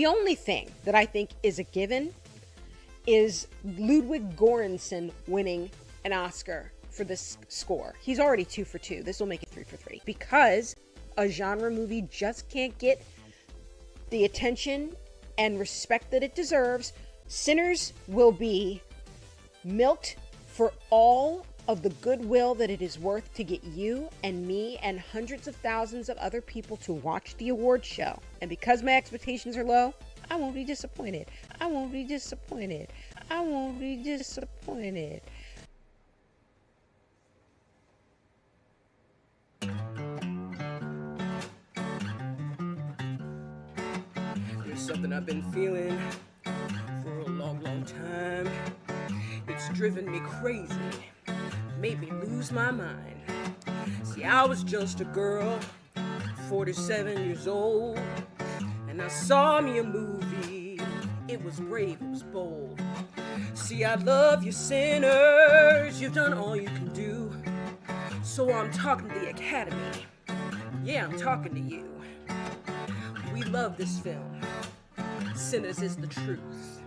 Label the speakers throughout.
Speaker 1: The only thing that I think is a given is Ludwig Göransson winning an Oscar for this score. He's already 2 for 2. This will make it 3 for 3. Because a genre movie just can't get the attention and respect that it deserves. Sinners will be milked for all of the goodwill that it is worth to get you and me and hundreds of thousands of other people to watch the award show. And because my expectations are low, I won't be disappointed. I won't be disappointed. I won't be disappointed.
Speaker 2: There's something I've been feeling for a long, long time. It's driven me crazy, made me lose my mind. See, I was just a girl, 47 years old, and I saw me a movie. It was brave, it was bold. See, I love you sinners, you've done all you can do. So I'm talking to the Academy. Yeah, I'm talking to you. We love this film. Sinners is the truth.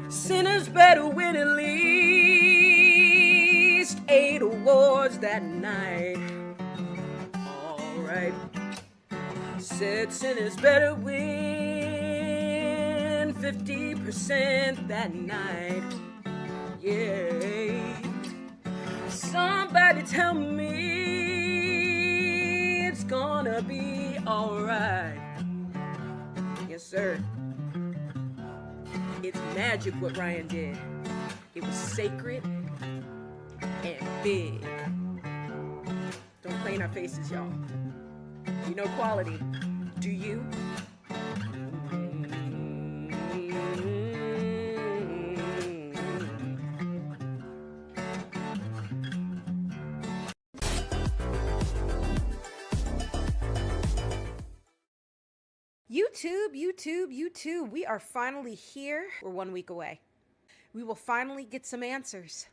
Speaker 2: Sinners better win at least 8 awards that night. Alright. Said sinners better win 50% that night. Yeah. Somebody tell me it's gonna be alright. Yes, sir. It's magic what Ryan did. It was sacred and big. Don't play in our faces, y'all. You know quality. Do you?
Speaker 1: YouTube, we are finally here. We're 1 week away. We will finally get some answers.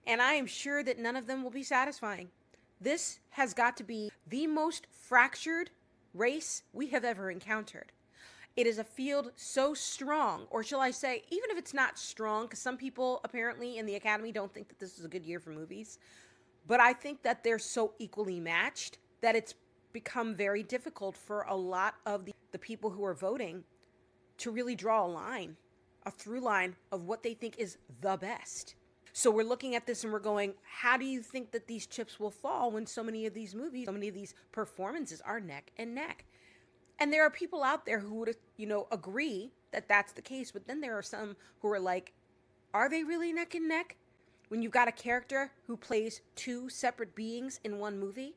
Speaker 1: And I am sure that none of them will be satisfying. This has got to be the most fractured race we have ever encountered. It is a field so strong, or shall I say, even if it's not strong, because some people apparently in the Academy don't think that this is a good year for movies, but I think that they're so equally matched that it's become very difficult for a lot of the people who are voting to really draw a line, a through line of what they think is the best. So we're looking at this and we're going, how do you think that these chips will fall when so many of these movies, so many of these performances are neck and neck? And there are people out there who would, agree that that's the case. But then there are some who are like, are they really neck and neck? When you've got a character who plays 2 separate beings in one movie,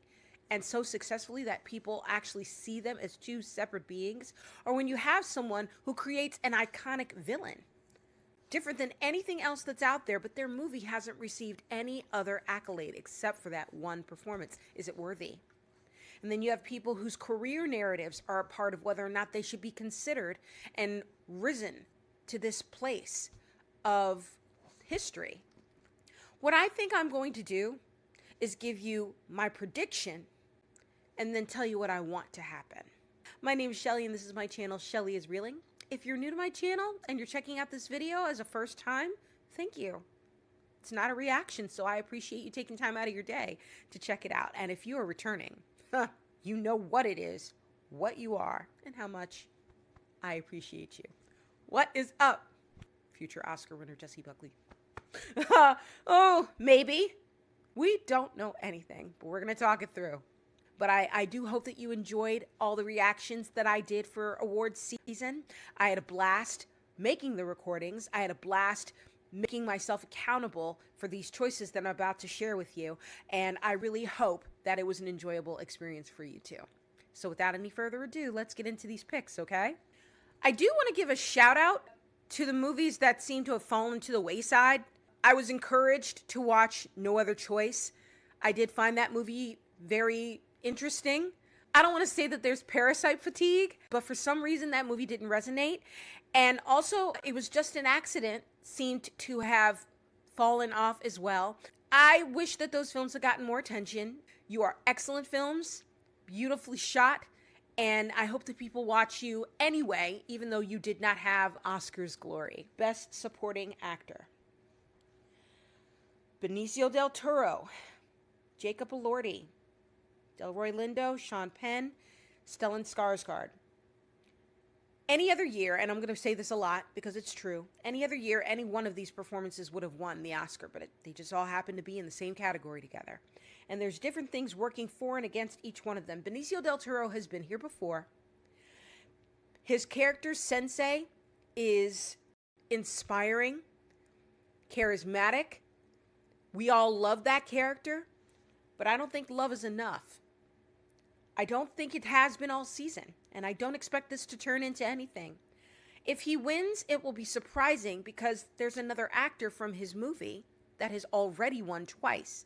Speaker 1: and so successfully that people actually see them as 2 separate beings, or when you have someone who creates an iconic villain, different than anything else that's out there, but their movie hasn't received any other accolade except for that one performance. Is it worthy? And then you have people whose career narratives are a part of whether or not they should be considered and risen to this place of history. What I think I'm going to do is give you my prediction and then tell you what I want to happen. My name is Shelly and this is my channel, Shelly is Reeling. If you're new to my channel and you're checking out this video as a first time, thank you. It's not a reaction, so I appreciate you taking time out of your day to check it out. And if you are returning, you know what it is, what you are, and how much I appreciate you. What is up, future Oscar winner Jessie Buckley? Oh, maybe. We don't know anything, but we're going to talk it through. But I do hope that you enjoyed all the reactions that I did for awards season. I had a blast making the recordings. I had a blast making myself accountable for these choices that I'm about to share with you. And I really hope that it was an enjoyable experience for you too. So without any further ado, let's get into these picks, okay? I do want to give a shout out to the movies that seem to have fallen to the wayside. I was encouraged to watch No Other Choice. I did find that movie very interesting. I don't want to say that there's parasite fatigue, but for some reason that movie didn't resonate. And also, it was just an accident, seemed to have fallen off as well. I wish that those films had gotten more attention. You are excellent films, beautifully shot, and I hope that people watch you anyway, even though you did not have Oscar's glory. Best Supporting Actor: Benicio del Toro, Jacob Elordi, Delroy Lindo, Sean Penn, Stellan Skarsgård. Any other year, and I'm going to say this a lot because it's true, any other year, any one of these performances would have won the Oscar, but they just all happen to be in the same category together. And there's different things working for and against each one of them. Benicio del Toro has been here before. His character, Sensei, is inspiring, charismatic. We all love that character, but I don't think love is enough. I don't think it has been all season, and I don't expect this to turn into anything. If he wins, it will be surprising because there's another actor from his movie that has already won twice.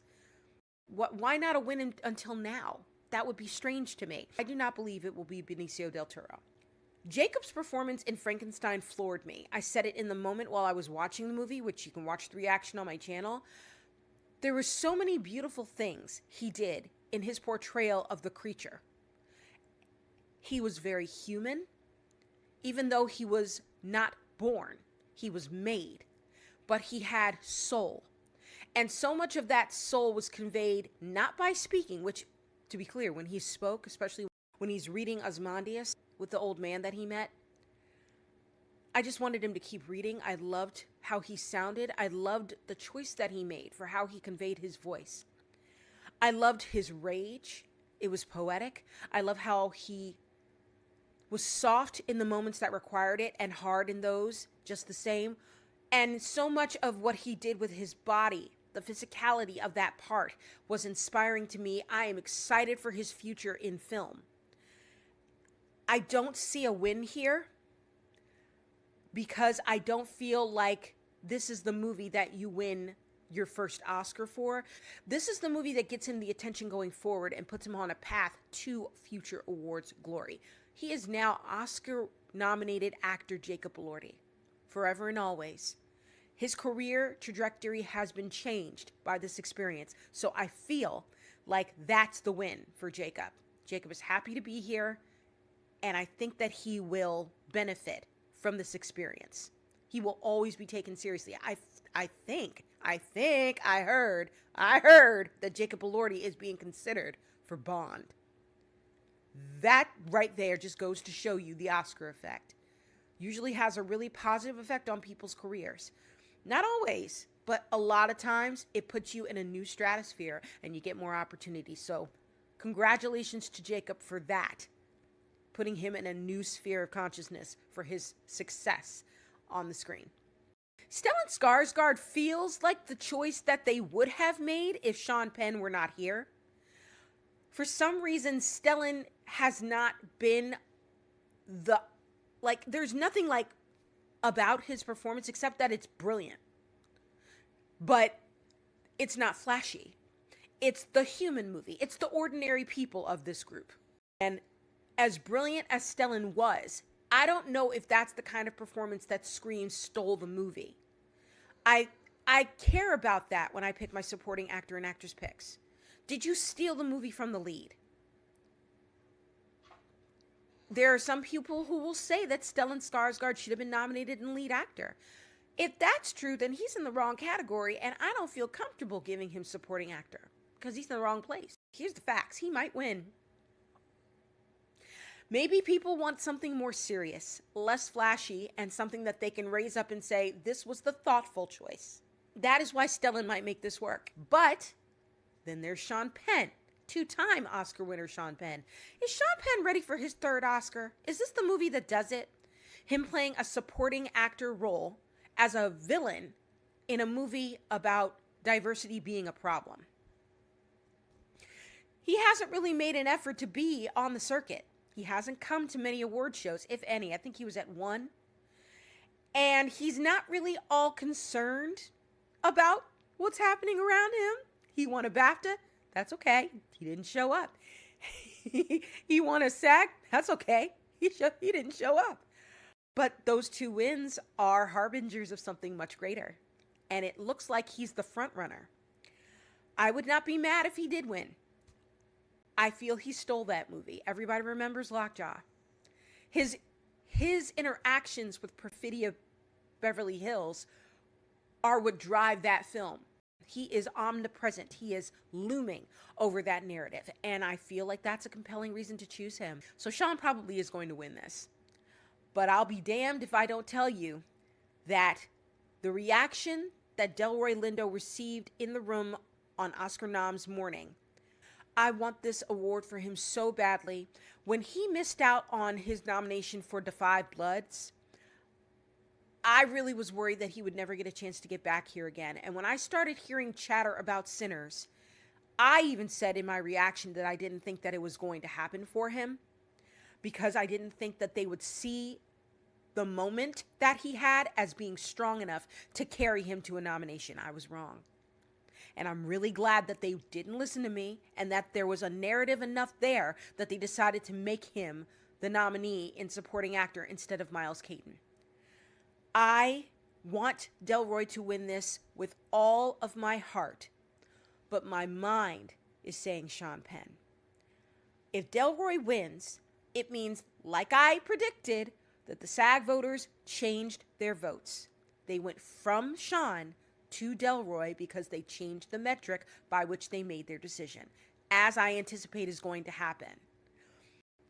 Speaker 1: Why not a win until now? That would be strange to me. I do not believe it will be Benicio del Toro. Jacob's performance in Frankenstein floored me. I said it in the moment while I was watching the movie, which you can watch the reaction on my channel. There were so many beautiful things he did in his portrayal of the creature. He was very human, even though he was not born. He was made, but he had soul. And so much of that soul was conveyed not by speaking, which, to be clear, when he spoke, especially when he's reading Ozymandias with the old man that he met, I just wanted him to keep reading. I loved how he sounded. I loved the choice that he made for how he conveyed his voice. I loved his rage. It was poetic. I love how he was soft in the moments that required it and hard in those just the same. And so much of what he did with his body, the physicality of that part, was inspiring to me. I am excited for his future in film. I don't see a win here because I don't feel like this is the movie that you win your first Oscar for. This is the movie that gets him the attention going forward and puts him on a path to future awards glory. He is now Oscar-nominated actor Jacob Elordi, forever and always. His career trajectory has been changed by this experience, so I feel like that's the win for Jacob. Jacob is happy to be here, and I think that he will benefit from this experience. He will always be taken seriously. I think I heard that Jacob Elordi is being considered for Bond. That right there just goes to show you the Oscar effect. Usually has a really positive effect on people's careers. Not always, but a lot of times it puts you in a new stratosphere and you get more opportunities. So congratulations to Jacob for that, putting him in a new sphere of consciousness for his success on the screen. Stellan Skarsgård feels like the choice that they would have made if Sean Penn were not here. For some reason, Stellan has not been there's nothing about his performance except that it's brilliant. But it's not flashy. It's the human movie. It's the ordinary people of this group. And as brilliant as Stellan was, I don't know if that's the kind of performance that screams stole the movie. I care about that when I pick my supporting actor and actress picks. Did you steal the movie from the lead? There are some people who will say that Stellan Skarsgård should have been nominated in lead actor. If that's true, then he's in the wrong category, and I don't feel comfortable giving him supporting actor because he's in the wrong place. Here's the facts. He might win. Maybe people want something more serious, less flashy, and something that they can raise up and say, this was the thoughtful choice. That is why Stellan might make this work. But then there's Sean Penn, two-time Oscar winner Sean Penn. Is Sean Penn ready for his third Oscar? Is this the movie that does it? Him playing a supporting actor role as a villain in a movie about diversity being a problem. He hasn't really made an effort to be on the circuit. He hasn't come to many award shows, if any. I think he was at one. And he's not really all concerned about what's happening around him. He won a BAFTA. That's okay. He didn't show up. He won a SAG. That's okay. He didn't show up. But those two wins are harbingers of something much greater. And it looks like he's the front runner. I would not be mad if he did win. I feel he stole that movie. Everybody remembers Lockjaw. His interactions with Perfidia Beverly Hills are what drive that film. He is omnipresent. He is looming over that narrative. And I feel like that's a compelling reason to choose him. So Sean probably is going to win this. But I'll be damned if I don't tell you that the reaction that Delroy Lindo received in the room on Oscar Nom's morning, I want this award for him so badly. When he missed out on his nomination for Da 5 Bloods, I really was worried that he would never get a chance to get back here again. And when I started hearing chatter about Sinners, I even said in my reaction that I didn't think that it was going to happen for him, because I didn't think that they would see the moment that he had as being strong enough to carry him to a nomination. I was wrong. And I'm really glad that they didn't listen to me, and that there was a narrative enough there that they decided to make him the nominee in supporting actor instead of Miles Caton. I want Delroy to win this with all of my heart, but my mind is saying Sean Penn. If Delroy wins, it means, like I predicted, that the SAG voters changed their votes. They went from Sean to Delroy because they changed the metric by which they made their decision, as I anticipate is going to happen.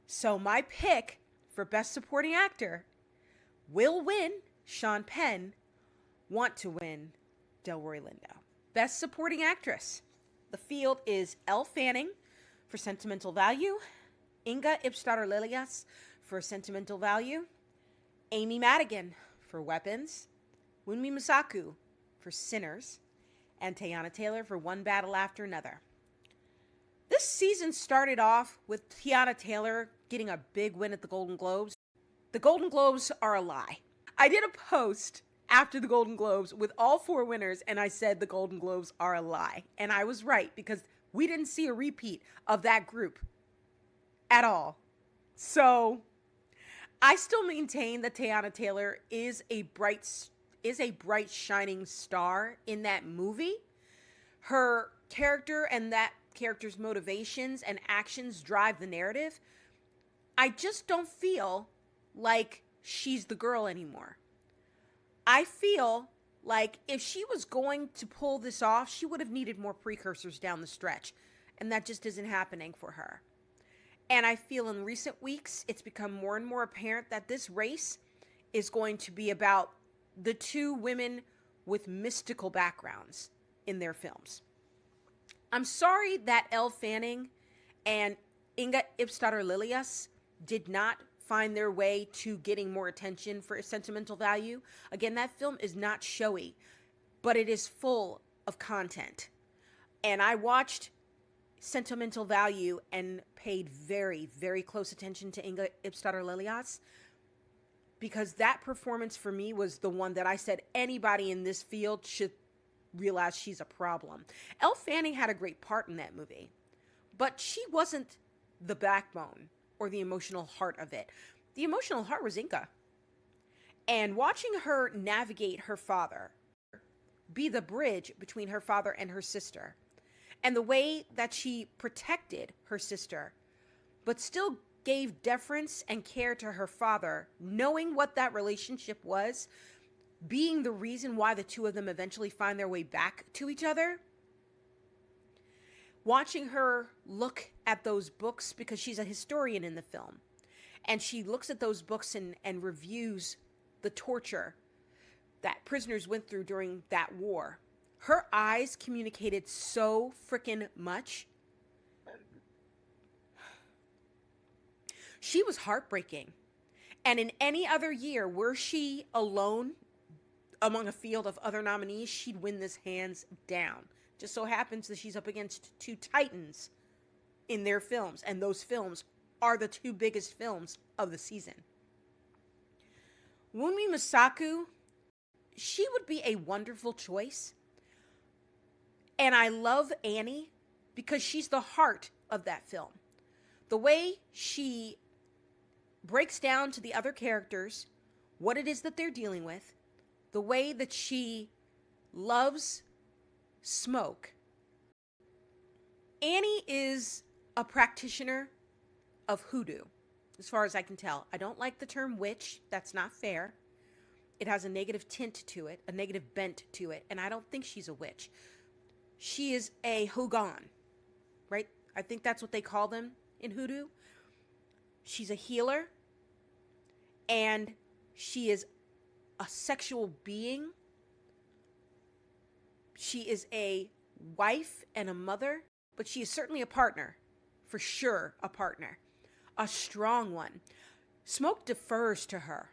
Speaker 1: So my pick for Best Supporting Actor will win Sean Penn, want to win Delroy Lindo. Best Supporting Actress. The field is Elle Fanning for Sentimental Value, Inga Ipstadter-Lillias for Sentimental Value, Amy Madigan for Weapons, Wunmi Mosaku for Sinners, and Teyana Taylor for One Battle After Another. This season started off with Teyana Taylor getting a big win at the Golden Globes. The Golden Globes are a lie. I did a post after the Golden Globes with all 4 winners, and I said the Golden Globes are a lie. And I was right, because we didn't see a repeat of that group at all. So I still maintain that Teyana Taylor is a bright shining star in that movie. Her character and that character's motivations and actions drive the narrative. I just don't feel like she's the girl anymore. I feel like if she was going to pull this off, she would have needed more precursors down the stretch, and that just isn't happening for her. And I feel in recent weeks, it's become more and more apparent that this race is going to be about the 2 women with mystical backgrounds in their films. I'm sorry that Elle Fanning and Inga Ipstadter-Lillias did not find their way to getting more attention for Sentimental Value. Again, that film is not showy, but it is full of content. And I watched Sentimental Value and paid very, very close attention to Inga Ipstadter-Lillias, because that performance for me was the one that I said anybody in this field should realize she's a problem. Elle Fanning had a great part in that movie, but she wasn't the backbone or the emotional heart of it. The emotional heart was Inga. And watching her navigate her father, be the bridge between her father and her sister, and the way that she protected her sister, but still gave deference and care to her father, knowing what that relationship was, being the reason why the 2 of them eventually find their way back to each other. Watching her look at those books, because she's a historian in the film, and she looks at those books and reviews the torture that prisoners went through during that war. Her eyes communicated so freaking much. She was heartbreaking. And in any other year, were she alone among a field of other nominees, she'd win this hands down. Just so happens that she's up against 2 titans in their films, and those films are the 2 biggest films of the season. Wunmi Mosaku, she would be a wonderful choice. And I love Annie because she's the heart of that film. The way she breaks down to the other characters what it is that they're dealing with, the way that she loves smoke. Annie is a practitioner of hoodoo, as far as I can tell. I don't like the term witch. That's not fair. It has a negative tint to it, a negative bent to it, and I don't think she's a witch. She is a hogan, right? I think that's what they call them in hoodoo. She's a healer, and she is a sexual being. She is a wife and a mother, but she is certainly a partner, for sure a partner, a strong one. Smoke defers to her.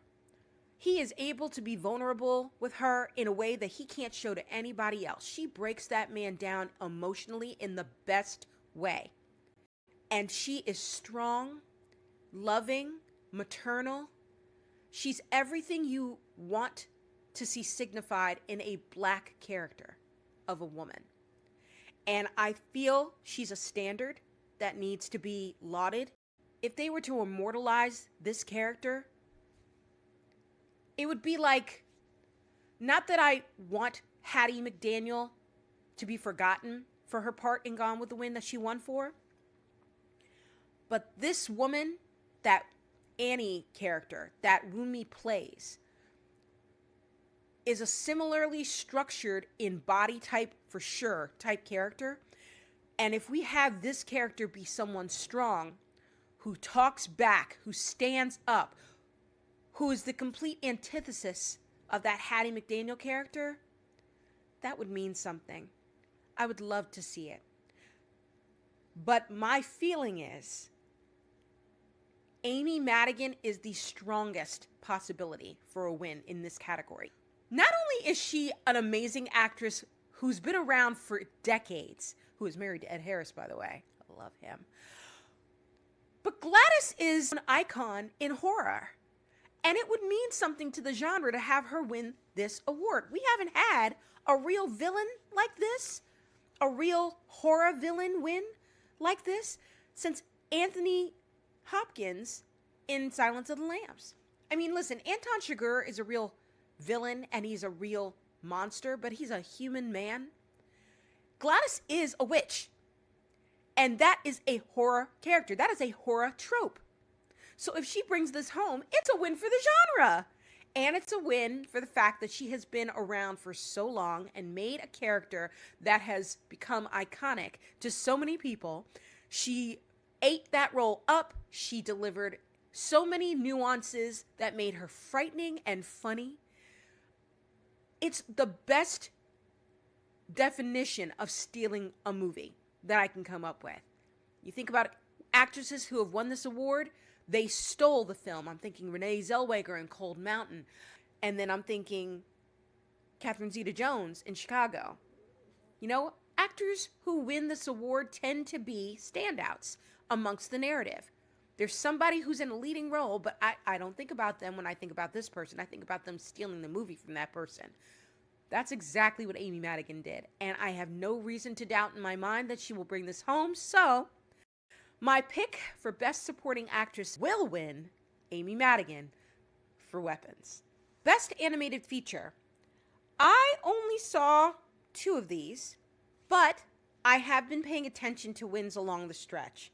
Speaker 1: He is able to be vulnerable with her in a way that he can't show to anybody else. She breaks that man down emotionally in the best way. And she is strong, loving, maternal. She's everything you want to see signified in a black character of a woman. And I feel she's a standard that needs to be lauded. If they were to immortalize this character, it would be like, not that I want Hattie McDaniel to be forgotten for her part in Gone with the Wind that she won for, but this woman, that Annie character that Rumi plays, is a similarly structured in body type, for sure, type character. And if we have this character be someone strong, who talks back, who stands up, who is the complete antithesis of that Hattie McDaniel character, that would mean something. I would love to see it. But my feeling is Amy Madigan is the strongest possibility for a win in this category. Not only is she an amazing actress who's been around for decades, who is married to Ed Harris, by the way. I love him. But Gladys is an icon in horror. And it would mean something to the genre to have her win this award. We haven't had a real villain like this, a real horror villain win like this, since Anthony Hopkins in Silence of the Lambs. I mean, listen, Anton Chigurh is a real villain and he's a real monster, but he's a human man. Gladys is a witch. And that is a horror character. That is a horror trope. So if she brings this home, it's a win for the genre. And it's a win for the fact that she has been around for so long and made a character that has become iconic to so many people. She ate that role up. She delivered so many nuances that made her frightening and funny. It's the best definition of stealing a movie that I can come up with. You think about actresses who have won this award, they stole the film. I'm thinking Renee Zellweger in Cold Mountain. And then I'm thinking Catherine Zeta-Jones in Chicago. You know, actors who win this award tend to be standouts amongst the narrative. There's somebody who's in a leading role, but I don't think about them when I think about this person. I think about them stealing the movie from that person. That's exactly what Amy Madigan did. And I have no reason to doubt in my mind that she will bring this home. So my pick for Best Supporting Actress will win Amy Madigan for Weapons. Best Animated Feature. I only saw 2 of these, but I have been paying attention to wins along the stretch.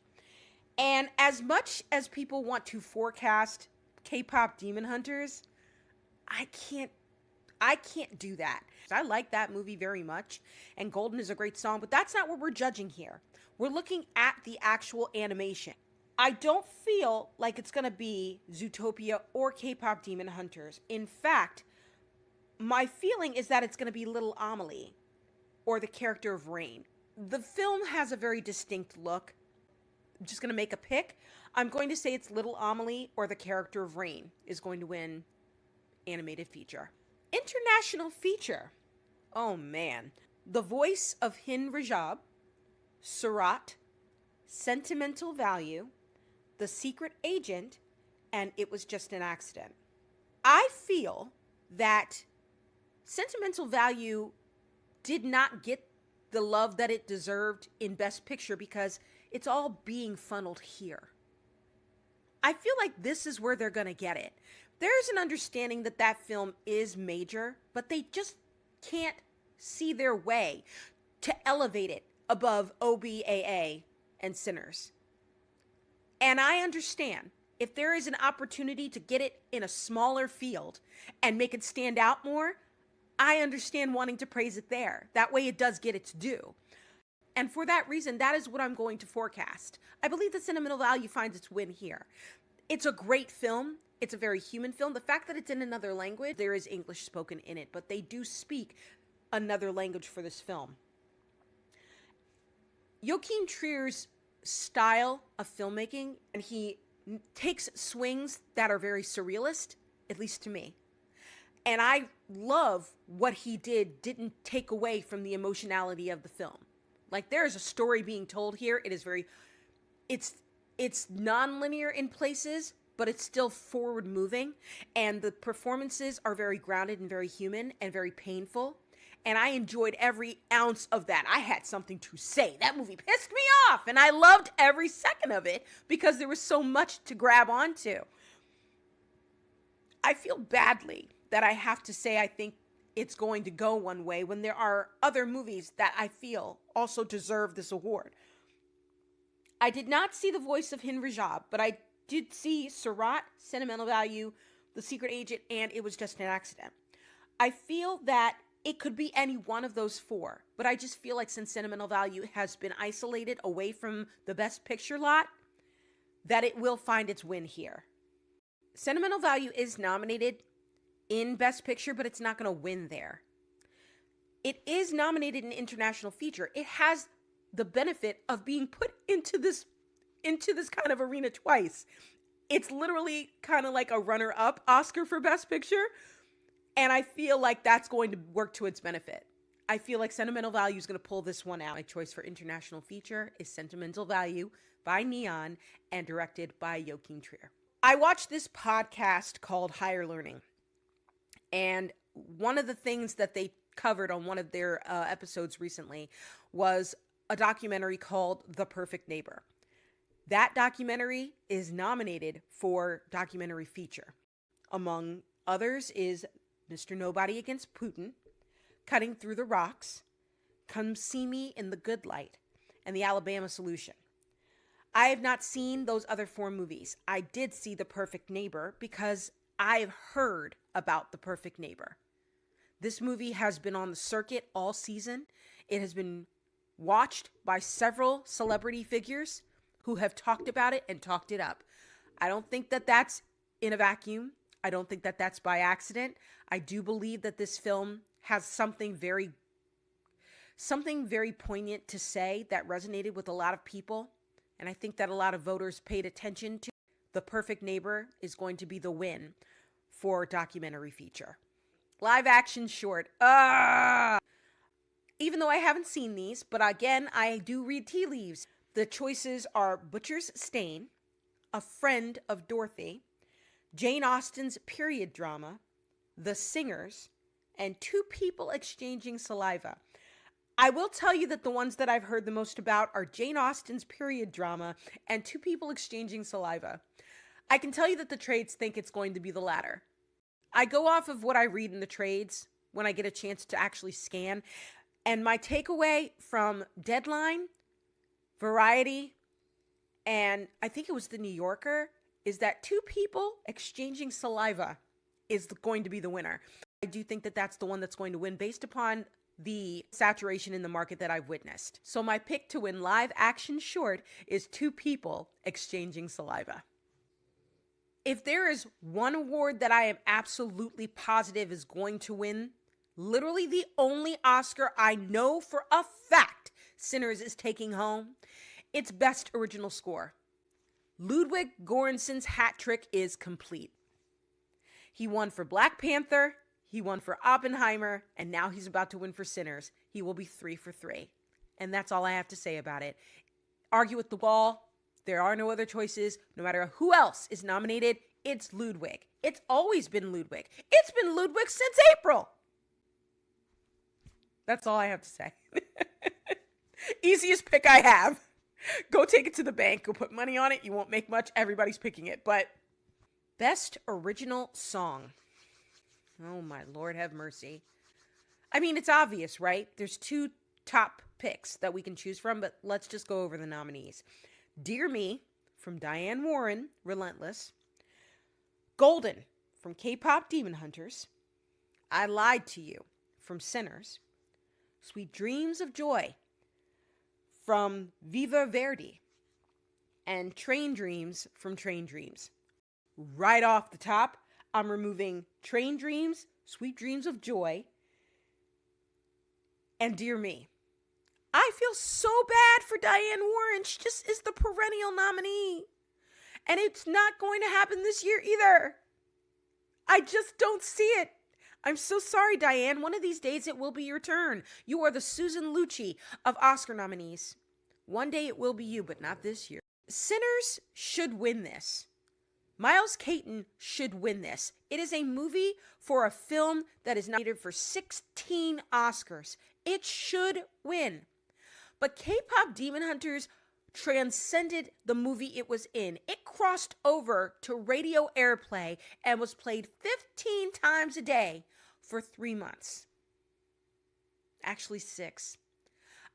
Speaker 1: And as much as people want to forecast K-pop Demon Hunters, I can't do that. I like that movie very much, and Golden is a great song, but that's not what we're judging here. We're looking at the actual animation. I don't feel like it's going to be Zootopia or K-pop Demon Hunters. In fact, my feeling is that it's going to be Little Amelie or the character of Rain. The film has a very distinct look. I'm just going to make a pick. I'm going to say it's Little Amelie or the character of Rain is going to win animated feature. International feature. Oh man. The Voice of Hin Rajab, Surat, Sentimental Value, The Secret Agent, and It Was Just an Accident. I feel that Sentimental Value did not get the love that it deserved in Best Picture because it's all being funneled here. I feel like this is where they're going to get it. There's an understanding that that film is major, but they just can't see their way to elevate it above OBAA and Sinners. And I understand if there is an opportunity to get it in a smaller field and make it stand out more, I understand wanting to praise it there. That way it does get its due. And for that reason, that is what I'm going to forecast. I believe the sentimental value finds its win here. It's a great film. It's a very human film. The fact that it's in another language, there is English spoken in it, but they do speak another language for this film. Joachim Trier's style of filmmaking, and he takes swings that are very surrealist, at least to me. And I love what he didn't take away from the emotionality of the film. Like, there is a story being told here. It is it's non-linear in places, but it's still forward moving. And the performances are very grounded and very human and very painful. And I enjoyed every ounce of that. I had something to say. That movie pissed me off, and I loved every second of it because there was so much to grab onto. I feel badly that I have to say I think it's going to go one way when there are other movies that I feel also deserve this award. I did not see The Voice of Hind Rajab, but I did see Surat, Sentimental Value, The Secret Agent, and It Was Just an Accident. I feel that it could be any one of those four, but I just feel like since Sentimental Value has been isolated away from the Best Picture lot, that it will find its win here. Sentimental Value is nominated in Best Picture, but it's not going to win there. It is nominated in International Feature. It has the benefit of being put into this kind of arena twice. It's literally kind of like a runner-up Oscar for Best Picture, and I feel like that's going to work to its benefit. I feel like Sentimental Value is going to pull this one out. My choice for International Feature is Sentimental Value by Neon and directed by Joachim Trier. I watched this podcast called Higher Learning, and one of the things that they covered on one of their episodes recently was a documentary called The Perfect Neighbor. That documentary is nominated for documentary feature. Among others is Mr. Nobody Against Putin, Cutting Through the Rocks, Come See Me in the Good Light, and The Alabama Solution. I have not seen those other four movies. I did see The Perfect Neighbor because I've heard about The Perfect Neighbor. This movie has been on the circuit all season. It has been watched by several celebrity figures who have talked about it and talked it up. I don't think that that's in a vacuum. I don't think that that's by accident. I do believe that this film has something very poignant to say that resonated with a lot of people. And I think that a lot of voters paid attention to. The Perfect Neighbor is going to be the win for documentary feature. Live action short. Even though I haven't seen these, but again, I do read tea leaves. The choices are Butcher's Stain, A Friend of Dorothy, Jane Austen's period drama, The Singers, and Two People Exchanging Saliva. I will tell you that the ones that I've heard the most about are Jane Austen's period drama and Two People Exchanging Saliva. I can tell you that the trades think it's going to be the latter. I go off of what I read in the trades when I get a chance to actually scan. And my takeaway from Deadline, Variety, and I think it was The New Yorker, is that Two People Exchanging Saliva is going to be the winner. I do think that that's the one that's going to win based upon the saturation in the market that I've witnessed. So my pick to win live action short is Two People Exchanging Saliva. If there is one award that I am absolutely positive is going to win, literally the only Oscar I know for a fact Sinners is taking home, it's Best Original Score. Ludwig Göransson's hat trick is complete. He won for Black Panther, he won for Oppenheimer, and now he's about to win for Sinners. He will be 3 for 3. And that's all I have to say about it. Argue with the wall. There are no other choices. No matter who else is nominated, it's Ludwig. It's always been Ludwig. It's been Ludwig since April. That's all I have to say. Easiest pick I have. Go take it to the bank. Go put money on it. You won't make much. Everybody's picking it. But best original song. Oh, my Lord, have mercy. I mean, it's obvious, right? There's two top picks that we can choose from, but let's just go over the nominees. Dear Me from Diane Warren, Relentless. Golden from K-Pop Demon Hunters. I Lied to You from Sinners. Sweet Dreams of Joy from Viva Verdi. And Train Dreams from Train Dreams. Right off the top, I'm removing Train Dreams, Sweet Dreams of Joy, and Dear Me. I feel so bad for Diane Warren. She just is the perennial nominee. And it's not going to happen this year either. I just don't see it. I'm so sorry, Diane. One of these days it will be your turn. You are the Susan Lucci of Oscar nominees. One day it will be you, but not this year. Sinners should win this. Miles Caton should win this. It is a movie for a film that is nominated for 16 Oscars. It should win. But K-Pop Demon Hunters transcended the movie it was in. It crossed over to radio airplay and was played 15 times a day for 3 months. Actually, 6.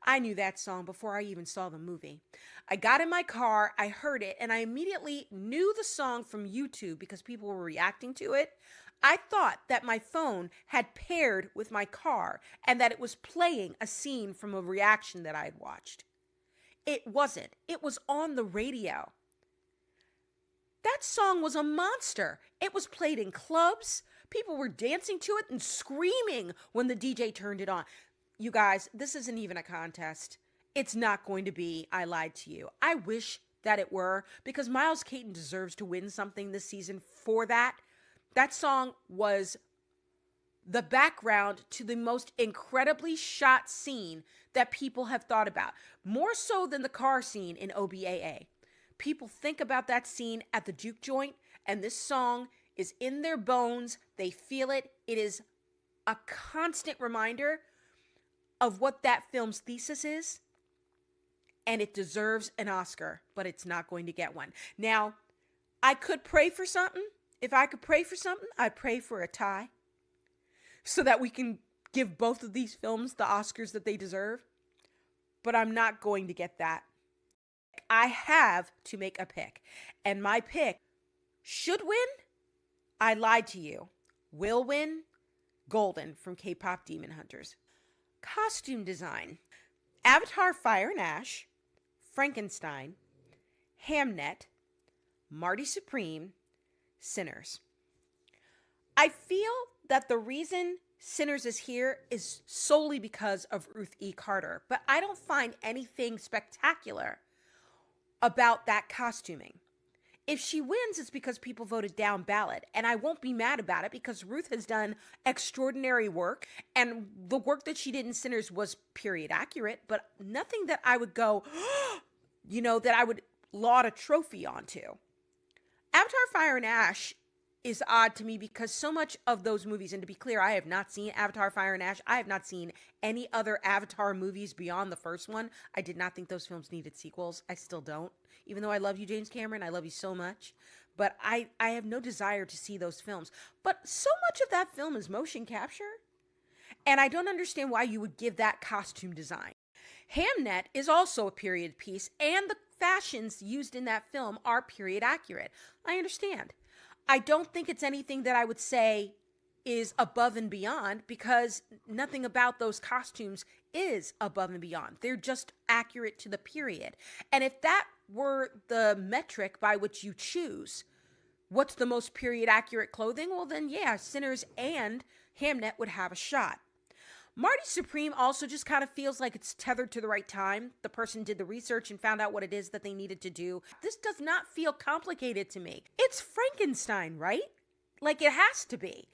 Speaker 1: I knew that song before I even saw the movie. I got in my car, I heard it, and I immediately knew the song from YouTube because people were reacting to it. I thought that my phone had paired with my car and that it was playing a scene from a reaction that I had watched. It wasn't. It was on the radio. That song was a monster. It was played in clubs. People were dancing to it and screaming when the DJ turned it on. You guys, this isn't even a contest. It's not going to be I Lied to You. I wish that it were, because Miles Caton deserves to win something this season for that. That song was the background to the most incredibly shot scene that people have thought about. More so than the car scene in OBAA. People think about that scene at the juke joint, and this song is in their bones. They feel it. It is a constant reminder of what that film's thesis is, and it deserves an Oscar, but it's not going to get one. Now, I could pray for something. If I could pray for something, I'd pray for a tie so that we can give both of these films the Oscars that they deserve, but I'm not going to get that. I have to make a pick, and my pick should win. I Lied to You. Will win. Golden from K-Pop Demon Hunters. Costume design. Avatar Fire and Ash, Frankenstein, Hamnet, Marty Supreme, Sinners. I feel that the reason Sinners is here is solely because of Ruth E. Carter, but I don't find anything spectacular about that costuming. If she wins, it's because people voted down ballot, and I won't be mad about it because Ruth has done extraordinary work, and the work that she did in Sinners was period accurate, but nothing that I would go, that I would laud a trophy onto. Avatar Fire and Ash is odd to me because so much of those movies, and to be clear, I have not seen Avatar Fire and Ash. I have not seen any other Avatar movies beyond the first one. I did not think those films needed sequels. I still don't. Even though I love you, James Cameron, I love you so much. But I have no desire to see those films. But so much of that film is motion capture. And I don't understand why you would give that costume design. Hamnet is also a period piece, and the fashions used in that film are period accurate. I understand. I don't think it's anything that I would say is above and beyond, because nothing about those costumes is above and beyond. They're just accurate to the period. And if that were the metric by which you choose what's the most period accurate clothing, well then yeah, Sinners and Hamnet would have a shot. Marty Supreme also just kind of feels like it's tethered to the right time. The person did the research and found out what it is that they needed to do. This does not feel complicated to me. It's Frankenstein, right? Like it has to be.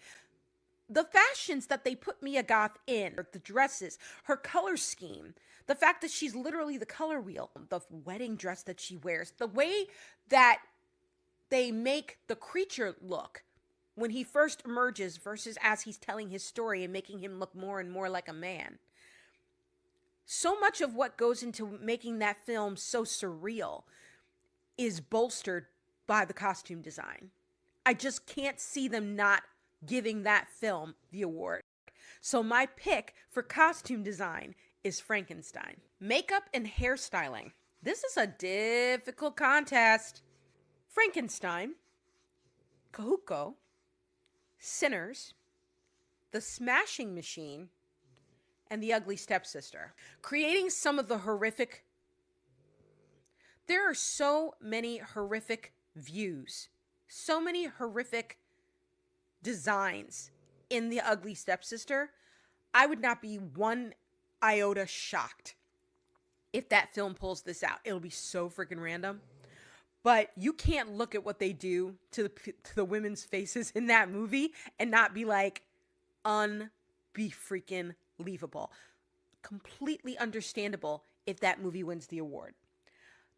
Speaker 1: The fashions that they put Mia Goth in, the dresses, her color scheme, the fact that she's literally the color wheel, the wedding dress that she wears, the way that they make the creature look when he first emerges versus as he's telling his story and making him look more and more like a man. So much of what goes into making that film so surreal is bolstered by the costume design. I just can't see them not giving that film the award. So my pick for costume design is Frankenstein. Makeup and hairstyling. This is a difficult contest. Frankenstein, Kahuko, Sinners, The Smashing Machine, and The Ugly Stepsister. Creating some of the horrific... There are so many horrific views, so many horrific designs in The Ugly Stepsister. I would not be one iota shocked if that film pulls this out. It'll be so freaking random. But you can't look at what they do to the women's faces in that movie and not be like, freaking believable. Completely understandable if that movie wins the award.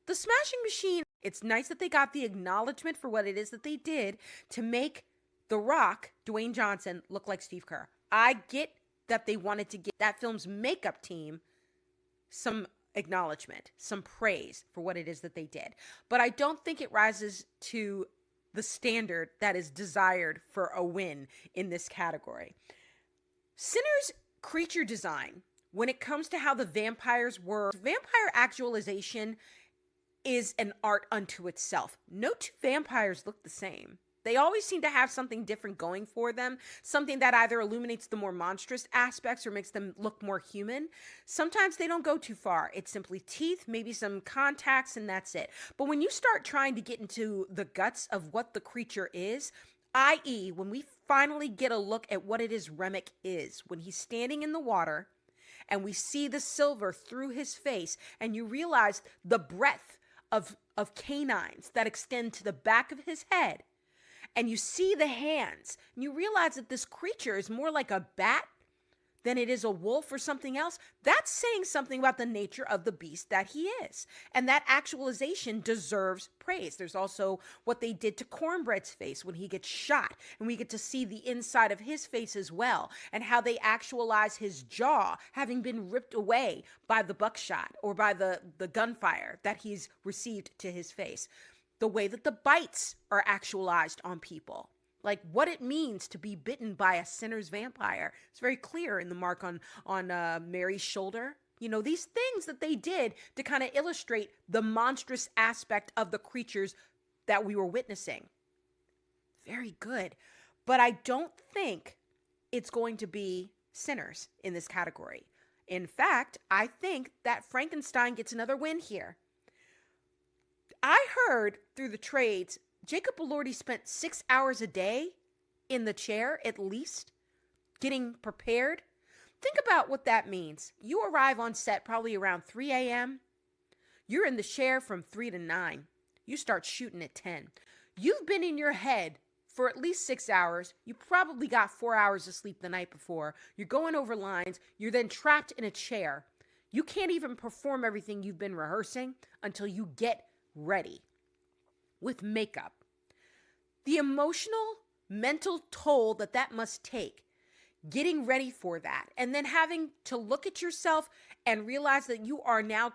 Speaker 1: The Smashing Machine, it's nice that they got the acknowledgement for what it is that they did to make The Rock, Dwayne Johnson, look like Steve Kerr. I get that they wanted to give that film's makeup team some acknowledgement, some praise for what it is that they did. But I don't think it rises to the standard that is desired for a win in this category. Sinners' creature design, when it comes to how the vampires were, vampire actualization is an art unto itself. No two vampires look the same. They always seem to have something different going for them, something that either illuminates the more monstrous aspects or makes them look more human. Sometimes they don't go too far. It's simply teeth, maybe some contacts, and that's it. But when you start trying to get into the guts of what the creature is, i.e., when we finally get a look at what it is Remick is, when he's standing in the water and we see the silver through his face and you realize the breadth of canines that extend to the back of his head, and you see the hands, and you realize that this creature is more like a bat than it is a wolf or something else. That's saying something about the nature of the beast that he is. And that actualization deserves praise. There's also what they did to Cornbread's face when he gets shot, and we get to see the inside of his face as well, and how they actualize his jaw having been ripped away by the buckshot or by the gunfire that he's received to his face. The way that the bites are actualized on people, like what it means to be bitten by a sinner's vampire. It's very clear in the mark on Mary's shoulder. You know, these things that they did to kind of illustrate the monstrous aspect of the creatures that we were witnessing. Very good. But I don't think it's going to be Sinners in this category. In fact, I think that Frankenstein gets another win here. I heard through the trades, Jacob Elordi spent 6 hours a day in the chair, at least, getting prepared. Think about what that means. You arrive on set probably around 3 a.m. You're in the chair from 3 to 9. You start shooting at 10. You've been in your head for at least 6 hours. You probably got 4 hours of sleep the night before. You're going over lines. You're then trapped in a chair. You can't even perform everything you've been rehearsing until you get ready with makeup. The emotional, mental toll that must take, getting ready for that, and then having to look at yourself and realize that you are now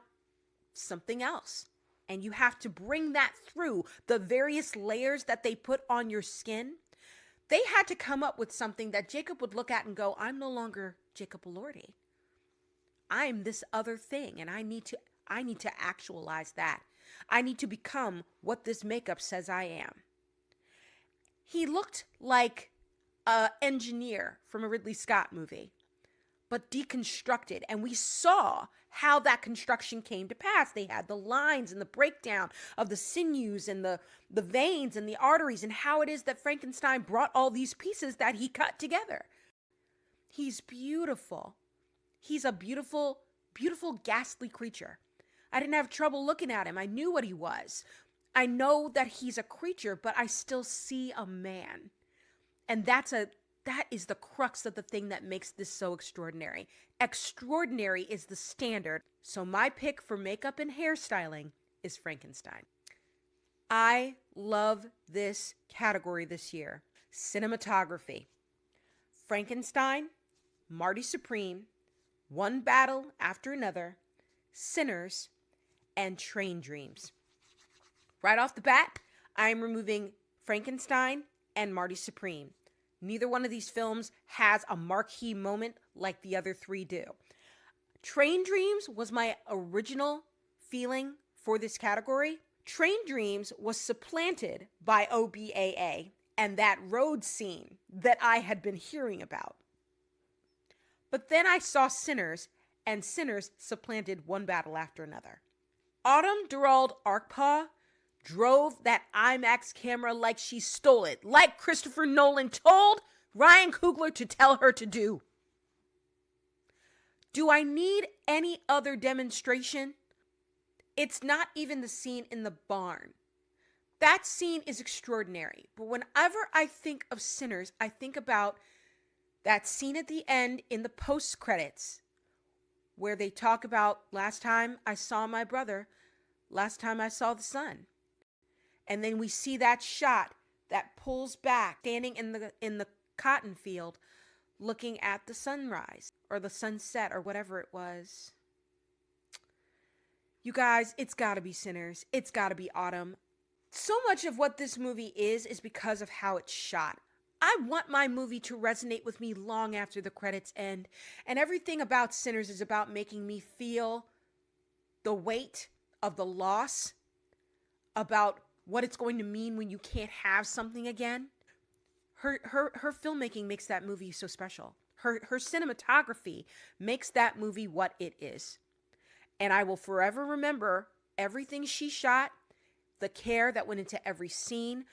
Speaker 1: something else. And you have to bring that through the various layers that they put on your skin. They had to come up with something that Jacob would look at and go, I'm no longer Jacob Elordi. I'm this other thing, and I need to actualize that. I need to become what this makeup says I am. He looked like an engineer from a Ridley Scott movie, but deconstructed. And we saw how that construction came to pass. They had the lines and the breakdown of the sinews and the veins and the arteries, and how it is that Frankenstein brought all these pieces that he cut together. He's beautiful. He's a beautiful, beautiful, ghastly creature. I didn't have trouble looking at him. I knew what he was. I know that he's a creature, but I still see a man. And that is the crux of the thing that makes this so extraordinary. Extraordinary is the standard. So my pick for makeup and hairstyling is Frankenstein. I love this category this year. Cinematography. Frankenstein, Marty Supreme, One Battle After Another, Sinners, and Train Dreams. Right off the bat, I am removing Frankenstein and Marty Supreme. Neither one of these films has a marquee moment like the other three do. Train Dreams was my original feeling for this category. Train Dreams was supplanted by OBAA and that road scene that I had been hearing about. But then I saw Sinners, and Sinners supplanted One Battle After Another. Autumn Durald Arkpaw drove that IMAX camera like she stole it, like Christopher Nolan told Ryan Coogler to tell her to do. Do I need any other demonstration? It's not even the scene in the barn. That scene is extraordinary. But whenever I think of Sinners, I think about that scene at the end in the post-credits where they talk about last time I saw my brother, last time I saw the sun. And then we see that shot that pulls back, standing in the cotton field, looking at the sunrise or the sunset or whatever it was. You guys, it's gotta be Sinners. It's gotta be Autumn. So much of what this movie is because of how it's shot. I want my movie to resonate with me long after the credits end. And everything about Sinners is about making me feel the weight of the loss, about what it's going to mean when you can't have something again. Her filmmaking makes that movie so special. Her cinematography makes that movie what it is. And I will forever remember everything she shot, the care that went into every scene.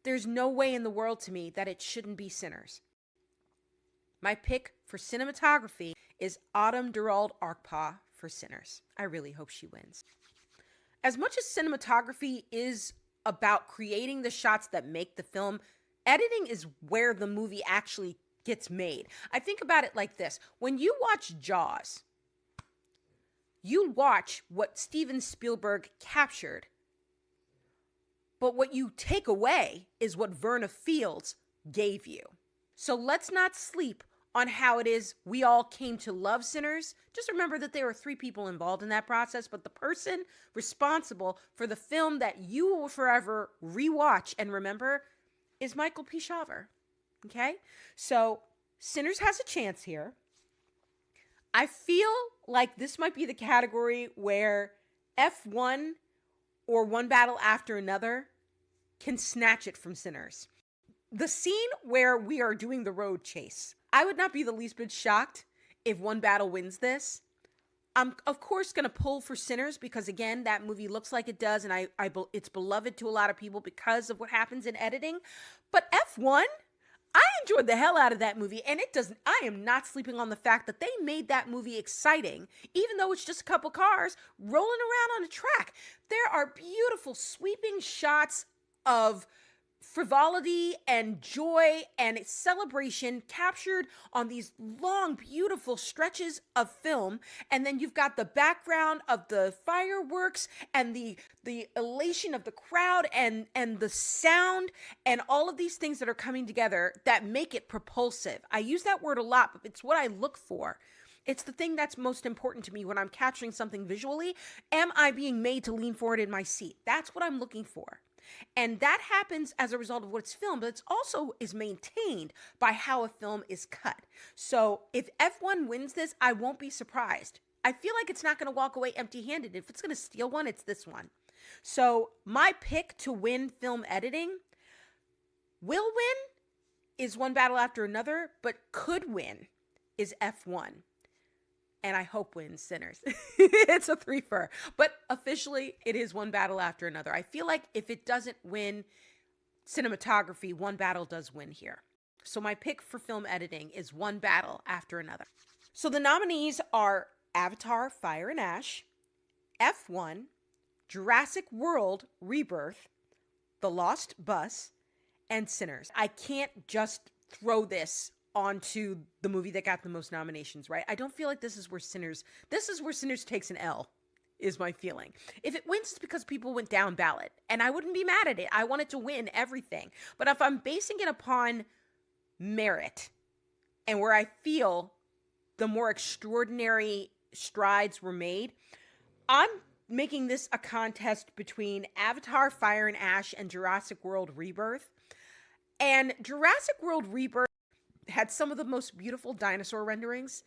Speaker 1: There's no way in the world to me that it shouldn't be Sinners. My pick for cinematography is Autumn Durald Arkpaw for Sinners. I really hope she wins. As much as cinematography is about creating the shots that make the film, editing is where the movie actually gets made. I think about it like this. When you watch Jaws, you watch what Steven Spielberg captured, but what you take away is what Verna Fields gave you. So let's not sleep on how it is we all came to love Sinners. Just remember that there were 3 people involved in that process, but the person responsible for the film that you will forever rewatch and remember is Michael P. Shaver. Okay? So Sinners has a chance here. I feel like this might be the category where F1 or One Battle After Another can snatch it from Sinners. The scene where we are doing the road chase, I would not be the least bit shocked if One Battle wins this. I'm, of course, going to pull for Sinners because, again, that movie looks like it does, and it's beloved to a lot of people because of what happens in editing. But F1, I enjoyed the hell out of that movie, and I am not sleeping on the fact that they made that movie exciting, even though it's just a couple cars rolling around on a track. There are beautiful sweeping shots of frivolity and joy and celebration captured on these long, beautiful stretches of film. And then you've got the background of the fireworks and the elation of the crowd and the sound and all of these things that are coming together that make it propulsive. I use that word a lot, but it's what I look for. It's the thing that's most important to me when I'm capturing something visually. Am I being made to lean forward in my seat? That's what I'm looking for. And that happens as a result of what's filmed, but it's also is maintained by how a film is cut. So if F1 wins this, I won't be surprised. I feel like it's not going to walk away empty-handed. If it's going to steal one, it's this one. So my pick to win film editing will win is One Battle After Another, but could win is F1. And I hope wins Sinners. It's a 3-fer. But officially, it is One Battle After Another. I feel like if it doesn't win cinematography, One Battle does win here. So my pick for film editing is One Battle After Another. So the nominees are Avatar, Fire and Ash, F1, Jurassic World Rebirth, The Lost Bus, and Sinners. I can't just throw this onto the movie that got the most nominations, right? I don't feel like this is where Sinners takes an L, is my feeling. If it wins, it's because people went down ballot, and I wouldn't be mad at it. I want it to win everything. But if I'm basing it upon merit and where I feel the more extraordinary strides were made. I'm making this a contest between Avatar, Fire and Ash and Jurassic World Rebirth. And Jurassic World Rebirth had some of the most beautiful dinosaur renderings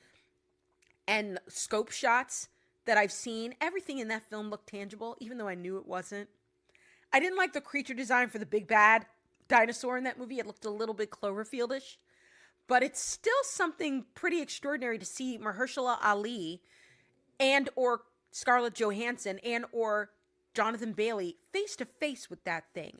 Speaker 1: and scope shots that I've seen. Everything in that film looked tangible, even though I knew it wasn't. I didn't like the creature design for the big bad dinosaur in that movie. It looked a little bit Cloverfieldish. But it's still something pretty extraordinary to see Mahershala Ali and or Scarlett Johansson and or Jonathan Bailey face to face with that thing.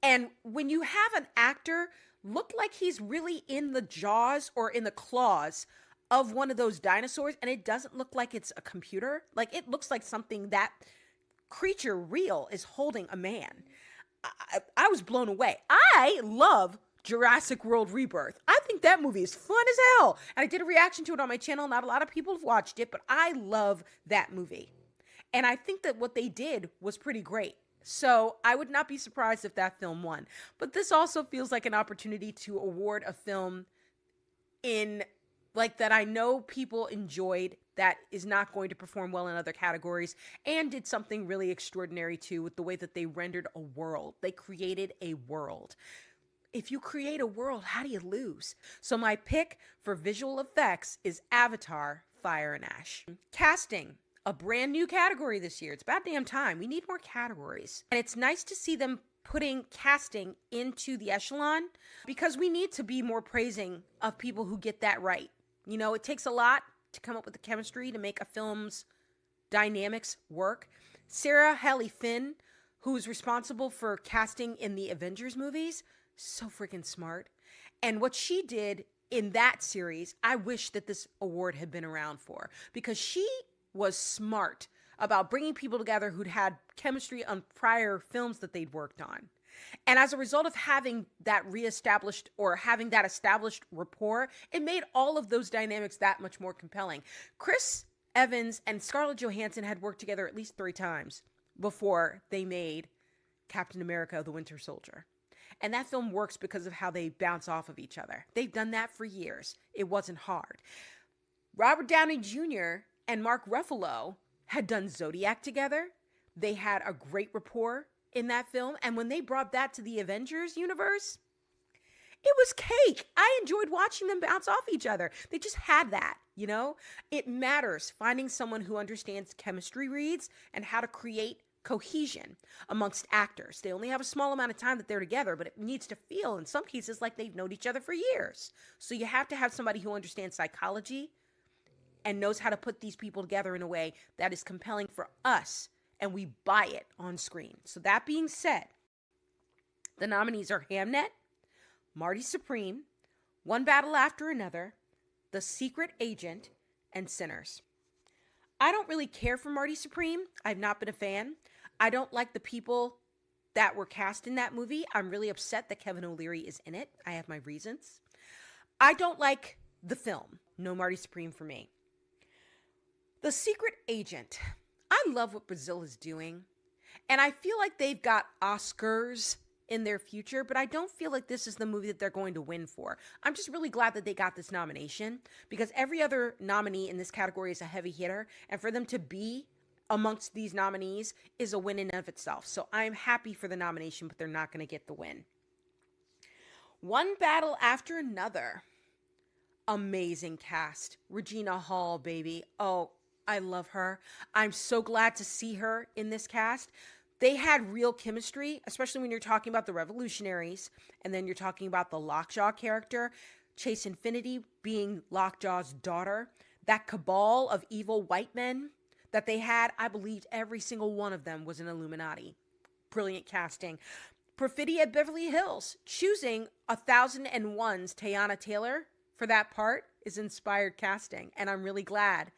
Speaker 1: And when you have an actor look like he's really in the jaws or in the claws of one of those dinosaurs, and it doesn't look like it's a computer, like it looks like something that creature real is holding a man. I was blown away. I love Jurassic World Rebirth. I think that movie is fun as hell. And I did a reaction to it on my channel. Not a lot of people have watched it, but I love that movie. And I think that what they did was pretty great. So I would not be surprised if that film won. But this also feels like an opportunity to award a film in like that I know people enjoyed, that is not going to perform well in other categories, and did something really extraordinary too with the way that they rendered a world. They created a world. If you create a world, how do you lose? So my pick for visual effects is Avatar, Fire and Ash. Casting, a brand new category this year. It's about damn time. We need more categories. And it's nice to see them putting casting into the echelon, because we need to be more praising of people who get that right. You know, it takes a lot to come up with the chemistry to make a film's dynamics work. Sarah Haley Finn, who's responsible for casting in the Avengers movies, so freaking smart. And what she did in that series, I wish that this award had been around for, because she was smart about bringing people together who'd had chemistry on prior films that they'd worked on. And as a result of having that reestablished or having that established rapport, it made all of those dynamics that much more compelling. Chris Evans and Scarlett Johansson had worked together at least 3 times before they made Captain America: The Winter Soldier. And that film works because of how they bounce off of each other. They've done that for years. It wasn't hard. Robert Downey Jr. and Mark Ruffalo had done Zodiac together. They had a great rapport in that film. And when they brought that to the Avengers universe, it was cake. I enjoyed watching them bounce off each other. They just had that, you know? It matters finding someone who understands chemistry reads and how to create cohesion amongst actors. They only have a small amount of time that they're together, but it needs to feel in some cases like they've known each other for years. So you have to have somebody who understands psychology and knows how to put these people together in a way that is compelling for us and we buy it on screen. So that being said, the nominees are Hamnet, Marty Supreme, One Battle After Another, The Secret Agent, and Sinners. I don't really care for Marty Supreme. I've not been a fan. I don't like the people that were cast in that movie. I'm really upset that Kevin O'Leary is in it. I have my reasons. I don't like the film. No Marty Supreme for me. The Secret Agent. I love what Brazil is doing. And I feel like they've got Oscars in their future, but I don't feel like this is the movie that they're going to win for. I'm just really glad that they got this nomination, because every other nominee in this category is a heavy hitter, and for them to be amongst these nominees is a win in and of itself. So I'm happy for the nomination, but they're not going to get the win. One Battle After Another. Amazing cast. Regina Hall, baby. Oh, I love her. I'm so glad to see her in this cast. They had real chemistry, especially when you're talking about the revolutionaries, and then you're talking about the Lockjaw character, Chase Infinity being Lockjaw's daughter. That cabal of evil white men that they had, I believed every single one of them was an Illuminati. Brilliant casting. Perfidia Beverly Hills, choosing 1001's Teyana Taylor for that part is inspired casting, and I'm really glad.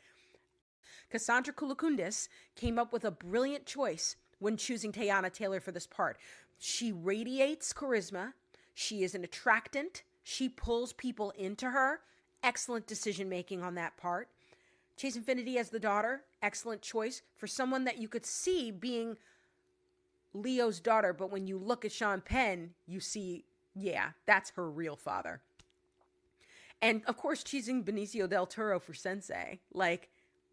Speaker 1: Cassandra Koulakundis came up with a brilliant choice when choosing Teyana Taylor for this part. She radiates charisma. She is an attractant. She pulls people into her. Excellent decision-making on that part. Chase Infinity as the daughter. Excellent choice for someone that you could see being Leo's daughter, but when you look at Sean Penn, you see, yeah, that's her real father. And of course, choosing Benicio del Toro for Sensei. Like,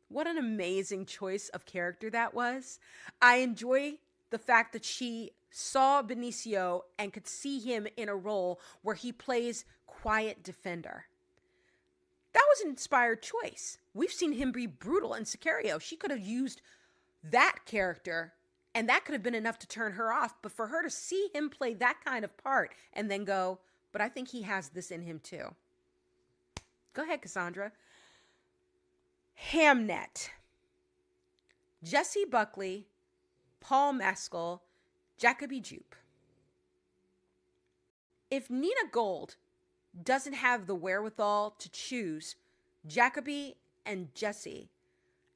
Speaker 1: what an amazing choice of character that was. I enjoy the fact that she saw Benicio and could see him in a role where he plays quiet defender. That was an inspired choice. We've seen him be brutal in Sicario. She could have used that character, and that could have been enough to turn her off. But for her to see him play that kind of part and then go, but I think he has this in him too. Go ahead, Cassandra. Hamnet. Jesse Buckley, Paul Mescal, Jacoby Jupe. If Nina Gold doesn't have the wherewithal to choose Jacoby and Jesse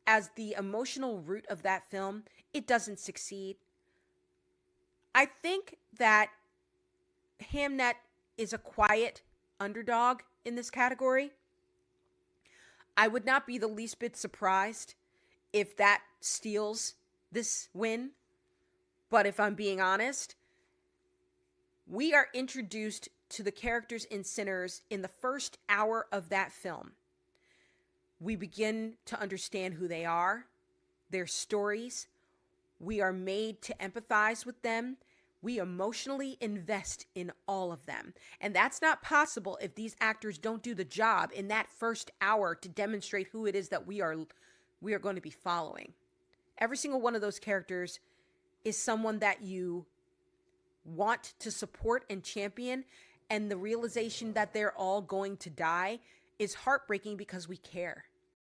Speaker 1: as the emotional root of that film, it doesn't succeed. I think that Hamnet is a quiet underdog in this category. I would not be the least bit surprised if that steals this win. But if I'm being honest, we are introduced to the characters in Sinners in the first hour of that film. We begin to understand who they are, their stories. We are made to empathize with them. We emotionally invest in all of them. And that's not possible if these actors don't do the job in that first hour to demonstrate who it is that we are going to be following. Every single one of those characters is someone that you want to support and champion, and the realization that they're all going to die is heartbreaking because we care.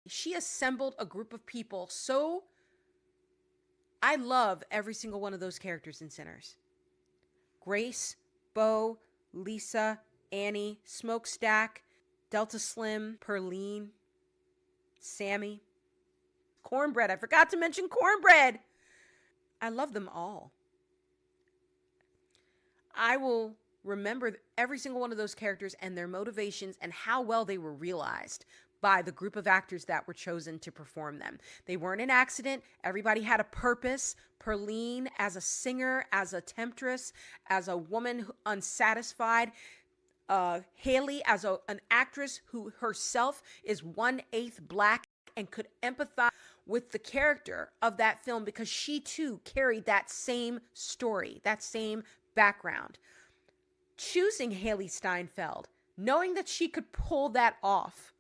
Speaker 1: She assembled a group of people, so I love every single one of those characters in Sinners. Grace, Bo, Lisa, Annie, Smokestack, Delta Slim, Perline, Sammy, Cornbread. I forgot to mention Cornbread. I love them all. I will remember every single one of those characters and their motivations and how well they were realized by the group of actors that were chosen to perform them. They weren't an accident. Everybody had a purpose. Perline as a singer, as a temptress, as a woman unsatisfied. Haley as an actress who herself is 1/8 Black and could empathize with the character of that film because she too carried that same story, that same background. Choosing Haley Steinfeld, knowing that she could pull that off,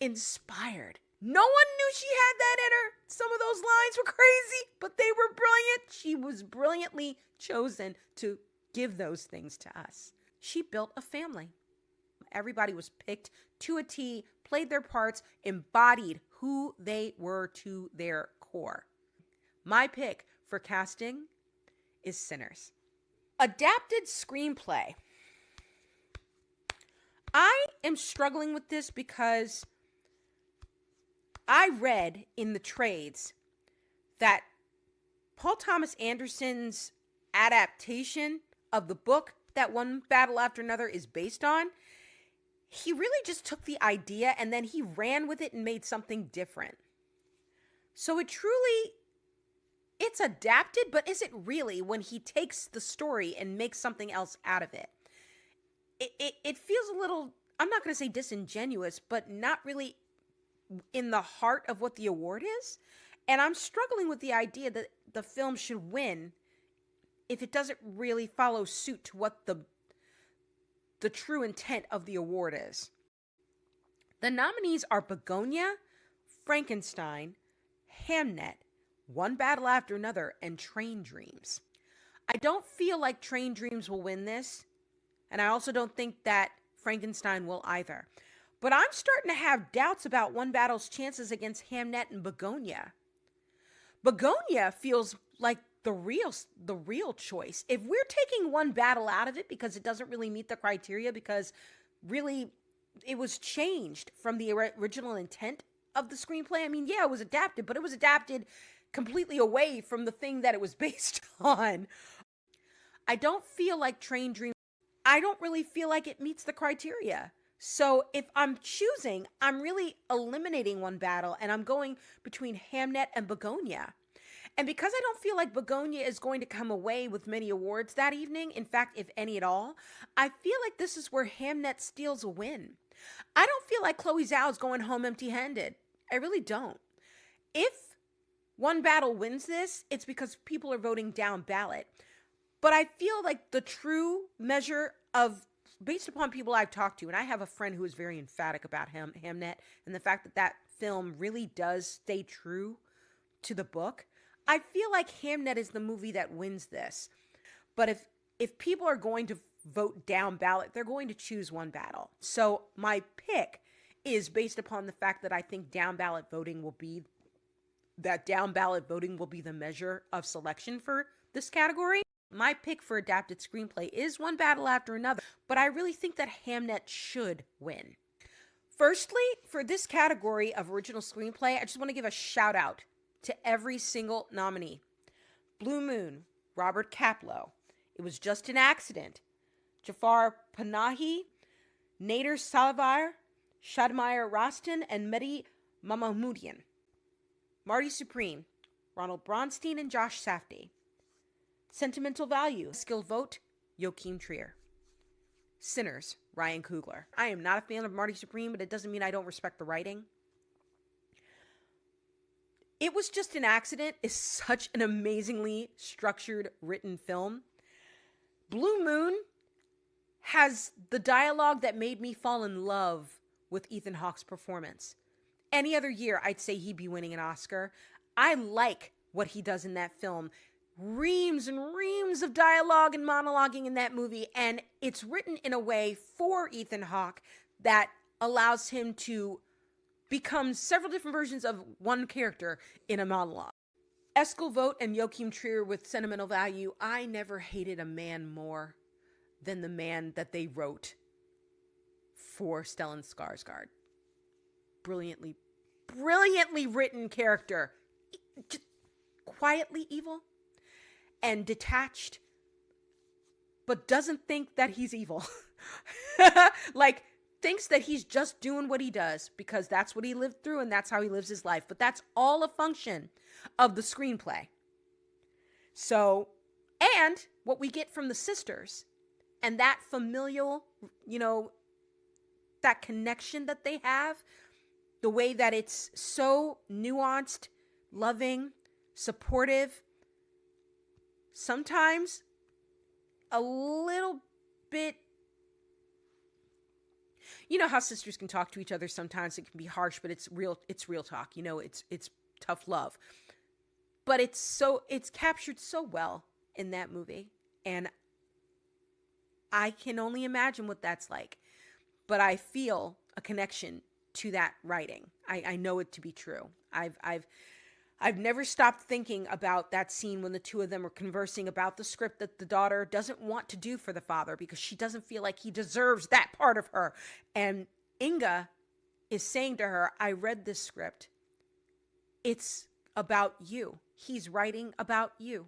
Speaker 1: inspired. No one knew she had that in her. Some of those lines were crazy, but they were brilliant. She was brilliantly chosen to give those things to us. She built a family. Everybody was picked to a T, played their parts, embodied who they were to their core. My pick for casting is Sinners. Adapted screenplay. I am struggling with this because I read in the trades that Paul Thomas Anderson's adaptation of the book that One Battle After Another is based on, he really just took the idea and then he ran with it and made something different. So it's adapted, but is it really when he takes the story and makes something else out of it? It feels a little, I'm not going to say disingenuous, but not really in the heart of what the award is. And I'm struggling with the idea that the film should win if it doesn't really follow suit to what the true intent of the award is. The nominees are Begonia, Frankenstein, Hamnet, One Battle After Another, and Train Dreams. I don't feel like Train Dreams will win this, and I also don't think that Frankenstein will either. But I'm starting to have doubts about One Battle's chances against Hamnet and Begonia. Begonia feels like the real choice. If we're taking One Battle out of it because it doesn't really meet the criteria, because really it was changed from the original intent of the screenplay. I mean, yeah, it was adapted, but it was adapted completely away from the thing that it was based on. I don't feel like Train Dream. I don't really feel like it meets the criteria. So if I'm choosing, I'm really eliminating One Battle and I'm going between Hamnet and Begonia. And because I don't feel like Begonia is going to come away with many awards that evening, in fact, if any at all, I feel like this is where Hamnet steals a win. I don't feel like Chloe Zhao is going home empty handed. I really don't. If One Battle wins this, it's because people are voting down ballot. But I feel like the true measure of, based upon people I've talked to, and I have a friend who is very emphatic about Hamnet and the fact that that film really does stay true to the book, I feel like Hamnet is the movie that wins this. But if people are going to vote down ballot, they're going to choose One Battle. So my pick is based upon the fact that I think down ballot voting will be the measure of selection for this category. My pick for adapted screenplay is One Battle After Another, but I really think that Hamnet should win. Firstly, for this category of original screenplay, I just want to give a shout out to every single nominee. Blue Moon, Robert Kaplow. It Was Just an Accident. Jafar Panahi, Nader Salvar, Shadmire Rostin, and Mehdi Mahmoodian. Marty Supreme, Ronald Bronstein and Josh Safdie. Sentimental Value, Skilled Vote, Joachim Trier. Sinners, Ryan Coogler. I am not a fan of Marty Supreme, but it doesn't mean I don't respect the writing. It Was Just an Accident is such an amazingly structured, written film. Blue Moon has the dialogue that made me fall in love with Ethan Hawke's performance. Any other year, I'd say he'd be winning an Oscar. I like what he does in that film. Reams and reams of dialogue and monologuing in that movie, and it's written in a way for Ethan Hawke that allows him to become several different versions of one character in a monologue. Eskil Vogt and Joachim Trier with Sentimental Value. I never hated a man more than the man that they wrote for Stellan Skarsgård. Brilliantly written character. Just quietly evil and detached, but doesn't think that he's evil. Like, thinks that he's just doing what he does because that's what he lived through and that's how he lives his life. But that's all a function of the screenplay. So, and what we get from the sisters and that familial, that connection that they have, the way that it's so nuanced, loving, supportive, sometimes a little bit. You know how sisters can talk to each other sometimes. It can be harsh, but it's real talk. It's tough love. But it's captured so well in that movie. And I can only imagine what that's like. But I feel a connection to that writing. I know it to be true. I've never stopped thinking about that scene when the two of them were conversing about the script that the daughter doesn't want to do for the father because she doesn't feel like he deserves that part of her. And Inga is saying to her, I read this script. It's about you. He's writing about you.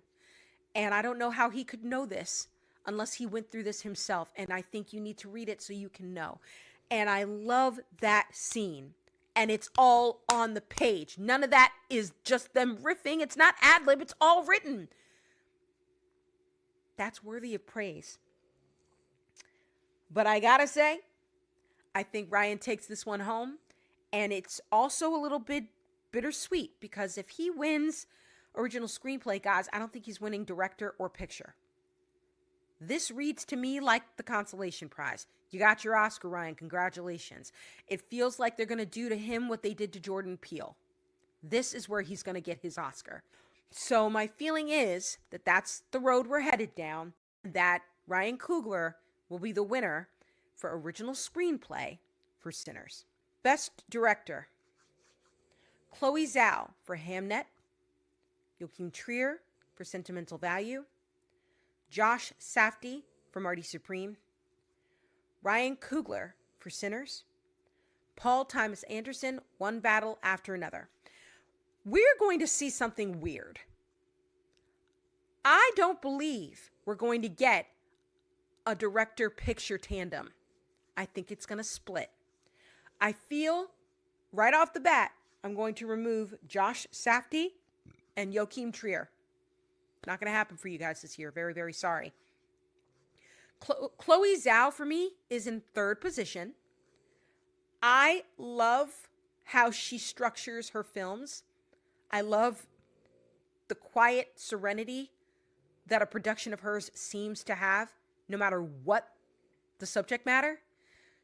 Speaker 1: And I don't know how he could know this unless he went through this himself. And I think you need to read it so you can know. And I love that scene. And it's all on the page. None of that is just them riffing. It's not ad-lib. It's all written. That's worthy of praise. But I gotta say, I think Ryan takes this one home. And it's also a little bit bittersweet because if he wins original screenplay, guys, I don't think he's winning director or picture. This reads to me like the consolation prize. You got your Oscar, Ryan. Congratulations. It feels like they're going to do to him what they did to Jordan Peele. This is where he's going to get his Oscar. So my feeling is that that's the road we're headed down, that Ryan Coogler will be the winner for original screenplay for Sinners. Best Director: Chloe Zhao for Hamnet, Joachim Trier for Sentimental Value, Josh Safdie for Marty Supreme, Ryan Coogler for Sinners, Paul Thomas Anderson, One Battle After Another. We're going to see something weird. I don't believe we're going to get a director-picture tandem. I think it's going to split. I feel right off the bat I'm going to remove Josh Safdie and Joachim Trier. Not going to happen for you guys this year. Very, very sorry. Chloe Zhao, for me, is in third position. I love how she structures her films. I love the quiet serenity that a production of hers seems to have, no matter what the subject matter.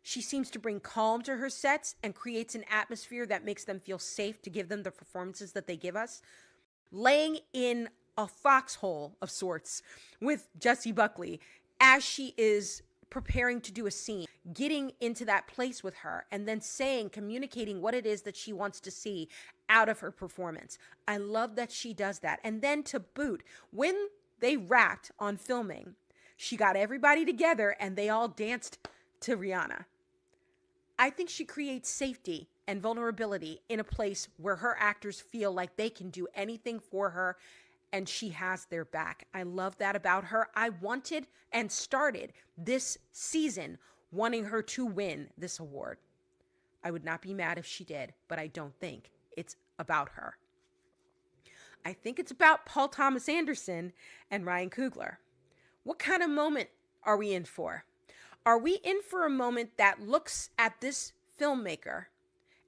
Speaker 1: She seems to bring calm to her sets and creates an atmosphere that makes them feel safe to give them the performances that they give us. Laying in a foxhole of sorts with Jessie Buckley as she is preparing to do a scene, getting into that place with her, and then communicating what it is that she wants to see out of her performance. I love that she does that. And then to boot, when they wrapped on filming, she got everybody together and they all danced to Rihanna. I think she creates safety and vulnerability in a place where her actors feel like they can do anything for her and she has their back. I love that about her. I wanted and started this season wanting her to win this award. I would not be mad if she did, but I don't think it's about her. I think it's about Paul Thomas Anderson and Ryan Coogler. What kind of moment are we in for? Are we in for a moment that looks at this filmmaker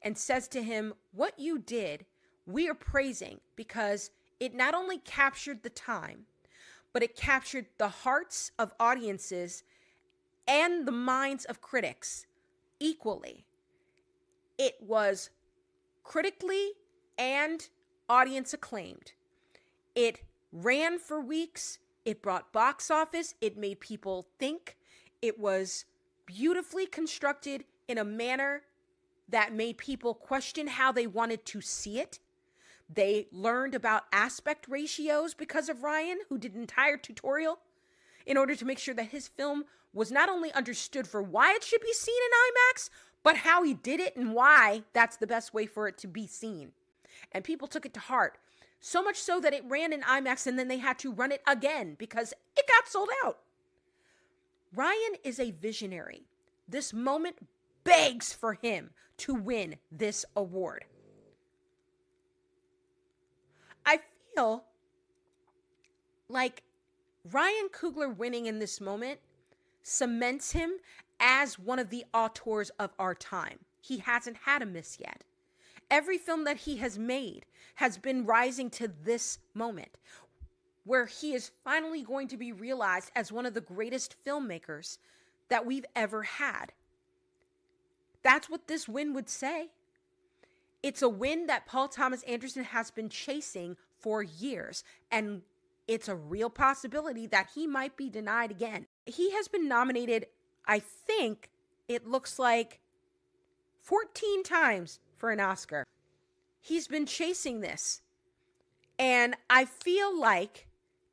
Speaker 1: and says to him, what you did, we are praising because it not only captured the time, but it captured the hearts of audiences and the minds of critics equally. It was critically and audience acclaimed. It ran for weeks. It brought box office. It made people think. It was beautifully constructed in a manner that made people question how they wanted to see it. They learned about aspect ratios because of Ryan, who did an entire tutorial in order to make sure that his film was not only understood for why it should be seen in IMAX, but how he did it and why that's the best way for it to be seen. And people took it to heart. So much so that it ran in IMAX and then they had to run it again because it got sold out. Ryan is a visionary. This moment begs for him to win this award. I feel like Ryan Coogler winning in this moment cements him as one of the auteurs of our time. He hasn't had a miss yet. Every film that he has made has been rising to this moment, where he is finally going to be realized as one of the greatest filmmakers that we've ever had. That's what this win would say. It's a win that Paul Thomas Anderson has been chasing for years, and it's a real possibility that he might be denied again. He has been nominated, I think it looks like 14 times for an Oscar. He's been chasing this. And I feel like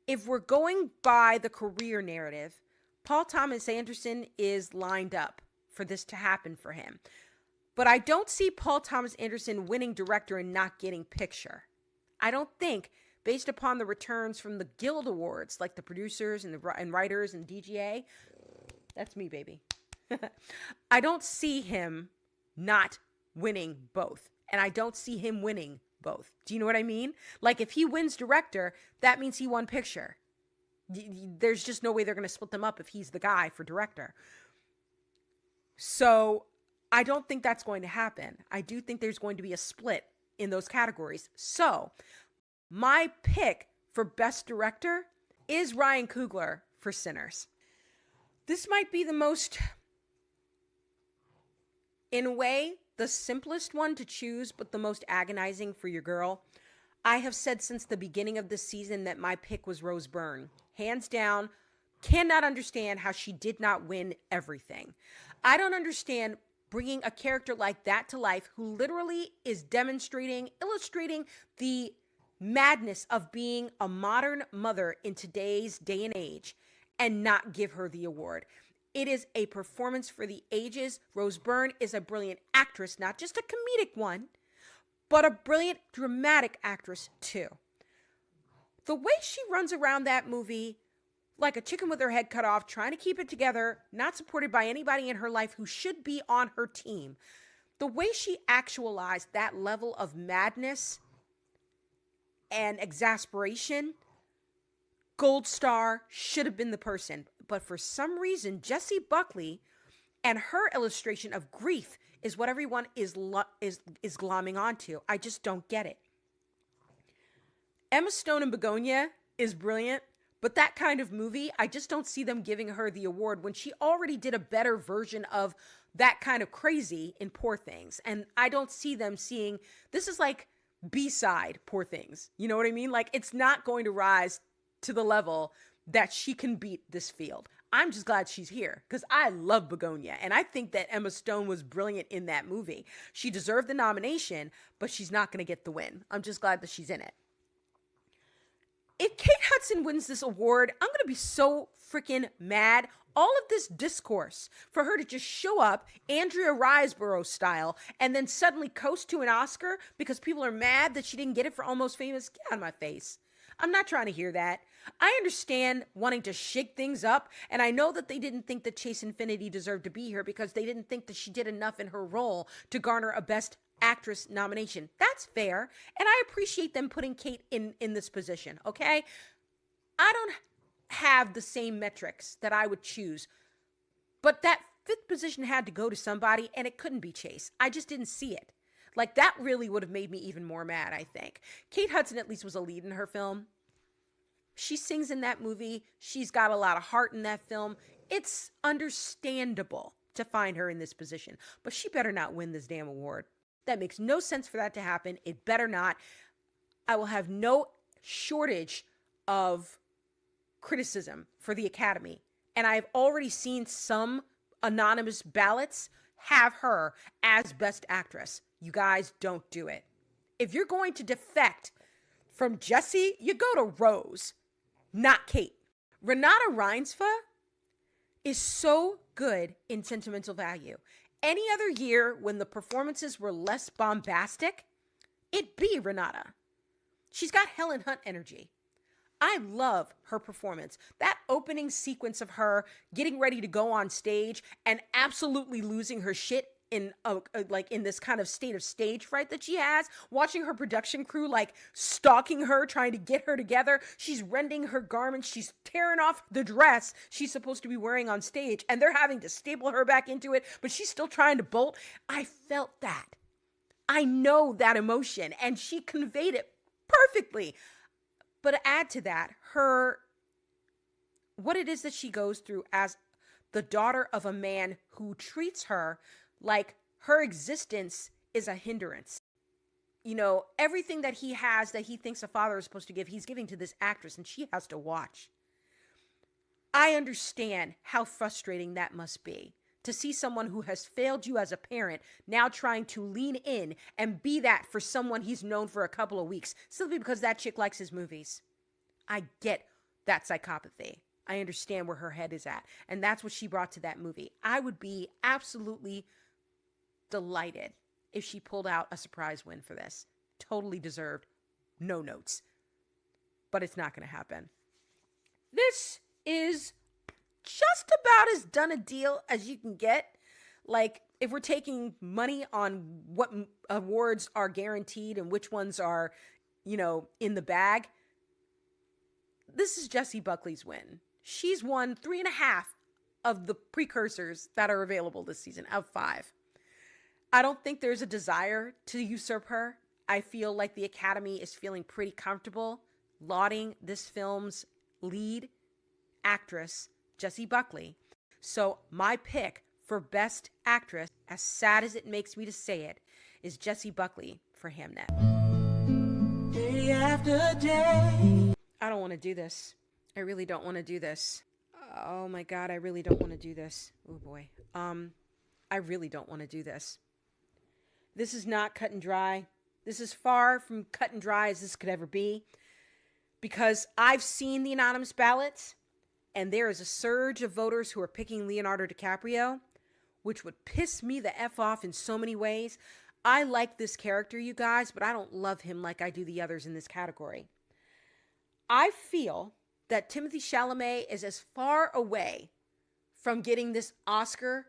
Speaker 1: if we're going by the career narrative, Paul Thomas Anderson is lined up for this to happen for him. But I don't see Paul Thomas Anderson winning director and not getting picture. I don't think, based upon the returns from the Guild Awards, like the producers and the writers and DGA, that's me, baby. I don't see him not winning both. And I don't see him winning both. Do you know what I mean? Like, if he wins director, that means he won picture. There's just no way they're going to split them up if he's the guy for director. So I don't think that's going to happen. I do think there's going to be a split in those categories. So my pick for best director is Ryan Coogler for Sinners. This might be the most, in a way, the simplest one to choose, but the most agonizing for your girl. I have said since the beginning of this season that my pick was Rose Byrne. Hands down, cannot understand how she did not win everything. I don't understand bringing a character like that to life who literally is illustrating the madness of being a modern mother in today's day and age and not give her the award. It is a performance for the ages. Rose Byrne is a brilliant actress, not just a comedic one, but a brilliant dramatic actress too. The way she runs around that movie like a chicken with her head cut off, trying to keep it together, not supported by anybody in her life who should be on her team. The way she actualized that level of madness and exasperation, Gold Star should have been the person. But for some reason, Jessie Buckley and her illustration of grief is what everyone is glomming onto. I just don't get it. Emma Stone in Begonia is brilliant, but that kind of movie, I just don't see them giving her the award when she already did a better version of that kind of crazy in Poor Things. And I don't see them seeing, this is like B-side Poor Things. You know what I mean? Like, it's not going to rise to the level that she can beat this field. I'm just glad she's here because I love Begonia. And I think that Emma Stone was brilliant in that movie. She deserved the nomination, but she's not going to get the win. I'm just glad that she's in it. If Kate Hudson wins this award, I'm going to be so freaking mad. All of this discourse for her to just show up, Andrea Riseborough style, and then suddenly coast to an Oscar because people are mad that she didn't get it for Almost Famous. Get out of my face. I'm not trying to hear that. I understand wanting to shake things up, and I know that they didn't think that Chase Infinity deserved to be here because they didn't think that she did enough in her role to garner a Best Actress nomination. That's fair, and I appreciate them putting Kate in this position, okay? I don't have the same metrics that I would choose, but that fifth position had to go to somebody, and it couldn't be Chase. I just didn't see it. Like, that really would have made me even more mad, I think. Kate Hudson at least was a lead in her film. She sings in that movie. She's got a lot of heart in that film. It's understandable to find her in this position, but she better not win this damn award. That makes no sense for that to happen. It better not. I will have no shortage of criticism for the Academy. And I've already seen some anonymous ballots have her as Best Actress. You guys don't do it. If you're going to defect from Jessie, you go to Rose, not Kate. Renata Reinsva is so good in Sentimental Value. Any other year when the performances were less bombastic, it'd be Renata. She's got Helen Hunt energy. I love her performance. That opening sequence of her getting ready to go on stage and absolutely losing her shit in in this kind of state of stage fright that she has, watching her production crew like stalking her, trying to get her together. She's rending her garments. She's tearing off the dress she's supposed to be wearing on stage, and they're having to staple her back into it, but she's still trying to bolt. I felt that. I know that emotion, and she conveyed it perfectly. But to add to that, what it is that she goes through as the daughter of a man who treats her like her existence is a hindrance. You know, everything that he has that he thinks a father is supposed to give, he's giving to this actress, and she has to watch. I understand how frustrating that must be to see someone who has failed you as a parent now trying to lean in and be that for someone he's known for a couple of weeks, simply because that chick likes his movies. I get that psychopathy. I understand where her head is at. And that's what she brought to that movie. I would be absolutely delighted if she pulled out a surprise win for this. Totally deserved. No notes. But it's not going to happen. This is just about as done a deal as you can get. Like, if we're taking money on what awards are guaranteed and which ones are, in the bag, this is Jessie Buckley's win. She's won 3.5 of the precursors that are available this season out of 5. I don't think there's a desire to usurp her. I feel like the Academy is feeling pretty comfortable lauding this film's lead actress, Jessie Buckley. So my pick for Best Actress, as sad as it makes me to say it, is Jessie Buckley for Hamnet. Day after day. I don't want to do this. I really don't want to do this. Oh my God, I really don't want to do this. Oh boy. I really don't want to do this. This is not cut and dry. This is far from cut and dry as this could ever be, because I've seen the anonymous ballots, and there is a surge of voters who are picking Leonardo DiCaprio, which would piss me the F off in so many ways. I like this character, you guys, but I don't love him like I do the others in this category. I feel that Timothée Chalamet is as far away from getting this Oscar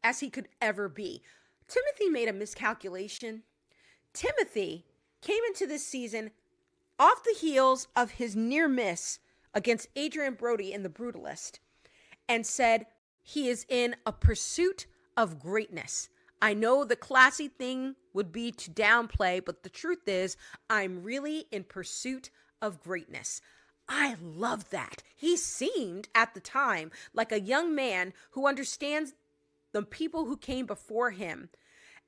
Speaker 1: as he could ever be. Timothy made a miscalculation. Timothy came into this season off the heels of his near miss against Adrian Brody in The Brutalist, and said he is in a pursuit of greatness. I know the classy thing would be to downplay, but the truth is, I'm really in pursuit of greatness. I love that. He seemed at the time like a young man who understands the people who came before him,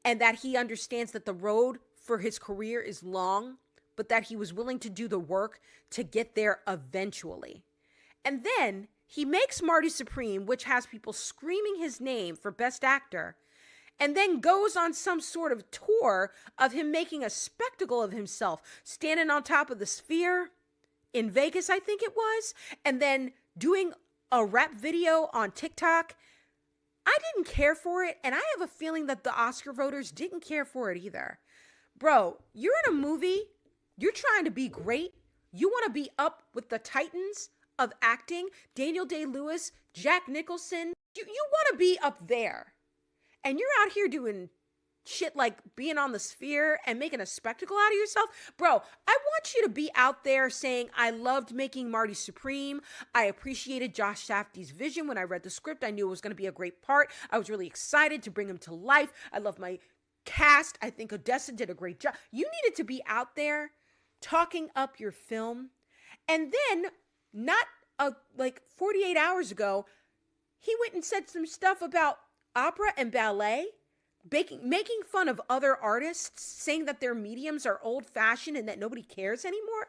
Speaker 1: and that he understands that the road for his career is long, but that he was willing to do the work to get there eventually. And then he makes Marty Supreme, which has people screaming his name for Best Actor, and then goes on some sort of tour of him making a spectacle of himself, standing on top of the Sphere in Vegas, I think it was, and then doing a rap video on TikTok. I didn't care for it, and I have a feeling that the Oscar voters didn't care for it either. Bro, you're in a movie, you're trying to be great, you want to be up with the titans of acting, Daniel Day-Lewis, Jack Nicholson, you want to be up there. And you're out here doing shit like being on the Sphere and making a spectacle out of yourself. Bro, I want you to be out there saying, I loved making Marty Supreme. I appreciated Josh Safdie's vision. When I read the script, I knew it was going to be a great part. I was really excited to bring him to life. I love my cast. I think Odessa did a great job. You needed to be out there talking up your film. And then, not like 48 hours ago, he went and said some stuff about opera and ballet, making fun of other artists, saying that their mediums are old-fashioned and that nobody cares anymore.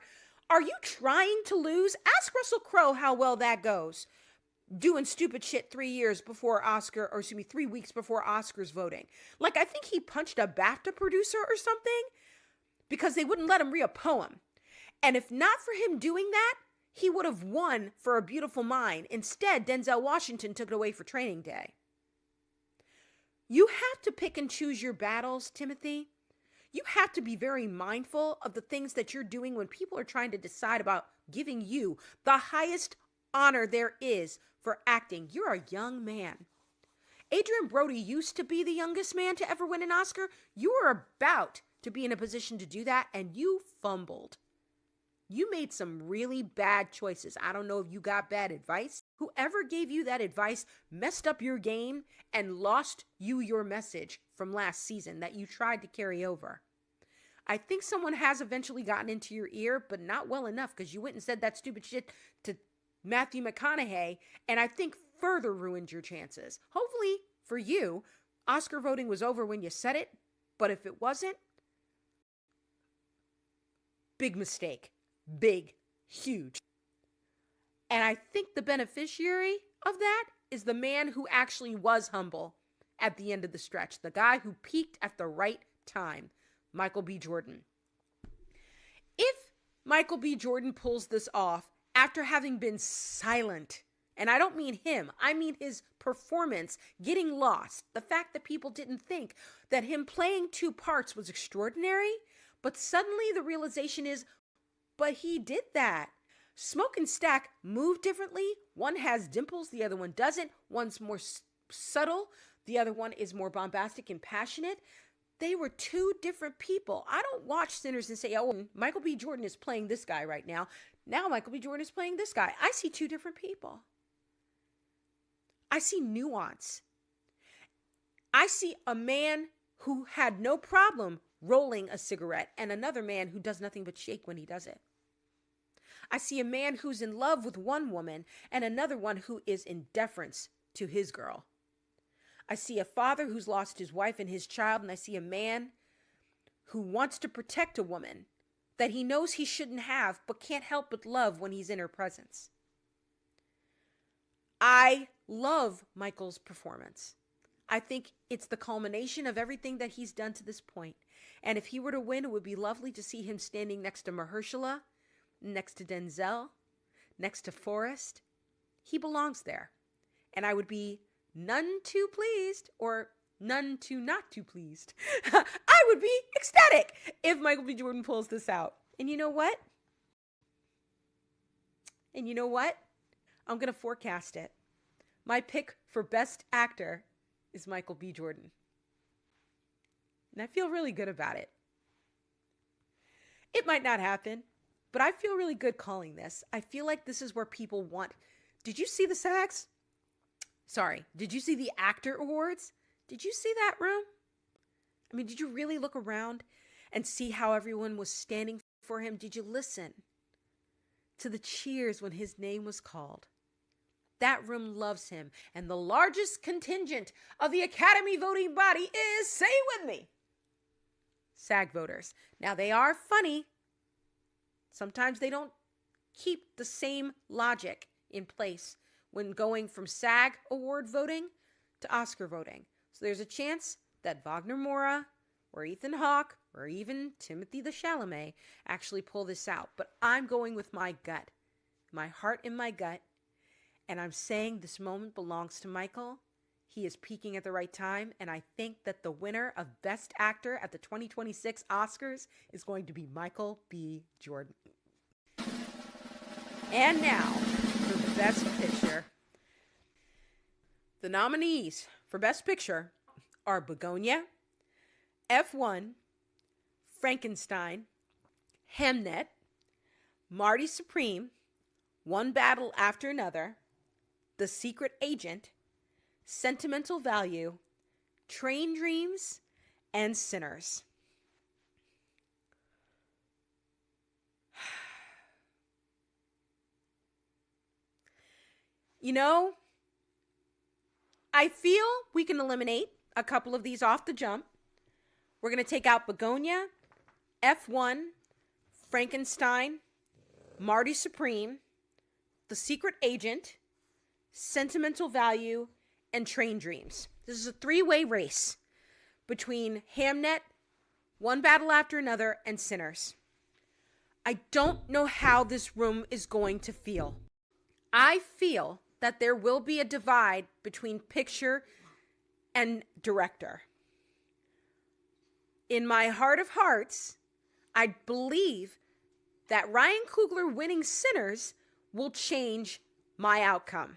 Speaker 1: Are you trying to lose? Ask Russell Crowe how well that goes, doing stupid shit 3 weeks before Oscars voting. Like, I think he punched a BAFTA producer or something because they wouldn't let him read a poem. And if not for him doing that, he would have won for A Beautiful Mind. Instead, Denzel Washington took it away for Training Day. You have to pick and choose your battles, Timothy. You have to be very mindful of the things that you're doing when people are trying to decide about giving you the highest honor there is for acting. You're a young man. Adrian Brody used to be the youngest man to ever win an Oscar. You were about to be in a position to do that, and you fumbled. You made some really bad choices. I don't know if you got bad advice. Whoever gave you that advice messed up your game and lost you your message from last season that you tried to carry over. I think someone has eventually gotten into your ear, but not well enough, because you went and said that stupid shit to Matthew McConaughey, and I think further ruined your chances. Hopefully for you, Oscar voting was over when you said it, but if it wasn't, big mistake. Big, huge. And I think the beneficiary of that is the man who actually was humble at the end of the stretch. The guy who peaked at the right time, Michael B. Jordan. If Michael B. Jordan pulls this off after having been silent, and I don't mean him, I mean his performance getting lost, the fact that people didn't think that him playing two parts was extraordinary, but suddenly the realization is, but he did that. Smoke and Stack move differently. One has dimples, the other one doesn't. One's more subtle, the other one is more bombastic and passionate. They were two different people. I don't watch Sinners and say, oh, Michael B. Jordan is playing this guy right now. Now Michael B. Jordan is playing this guy. I see two different people. I see nuance. I see a man who had no problem rolling a cigarette and another man who does nothing but shake when he does it. I see a man who's in love with one woman and another one who is in deference to his girl. I see a father who's lost his wife and his child, and I see a man who wants to protect a woman that he knows he shouldn't have but can't help but love when he's in her presence. I love Michael's performance. I think it's the culmination of everything that he's done to this point. And if he were to win, it would be lovely to see him standing next to Mahershala, next to Denzel, next to Forrest. He belongs there. And I would be none too pleased, or none too not too pleased. I would be ecstatic if Michael B. Jordan pulls this out. And you know what? I'm going to forecast it. My pick for Best Actor is Michael B. Jordan. And I feel really good about it. It might not happen. but I feel really good calling this. I feel like this is where people want. Did you see the SAGs? Sorry, did you see the actor awards? Did you see that room? I mean, did you really look around and see how everyone was standing for him? Did you listen to the cheers when his name was called? That room loves him. And the largest contingent of the Academy voting body is, say it with me, SAG voters. Now, they are funny. Sometimes they don't keep the same logic in place when going from SAG award voting to Oscar voting. So there's a chance that Wagner Moura or Ethan Hawke or even Timothy the Chalamet actually pull this out. But I'm going with my gut, my heart in my gut. And I'm saying this moment belongs to Michael. He is peaking at the right time. And I think that the winner of Best Actor at the 2026 Oscars is going to be Michael B. Jordan. And now for Best Picture. The nominees for Best Picture are Begonia, F1, Frankenstein, Hamnet, Marty Supreme, One Battle After Another, The Secret Agent, Sentimental Value, Train Dreams, and Sinners. You know, I feel we can eliminate a couple of these off the jump. We're going to take out Begonia, F1, Frankenstein, Marty Supreme, The Secret Agent, Sentimental Value, and Train Dreams. This is a three-way race between Hamnet, One Battle After Another, and Sinners. I don't know how this room is going to feel. I feel that there will be a divide between picture and director. In my heart of hearts, I believe that Ryan Coogler winning Sinners will change my outcome.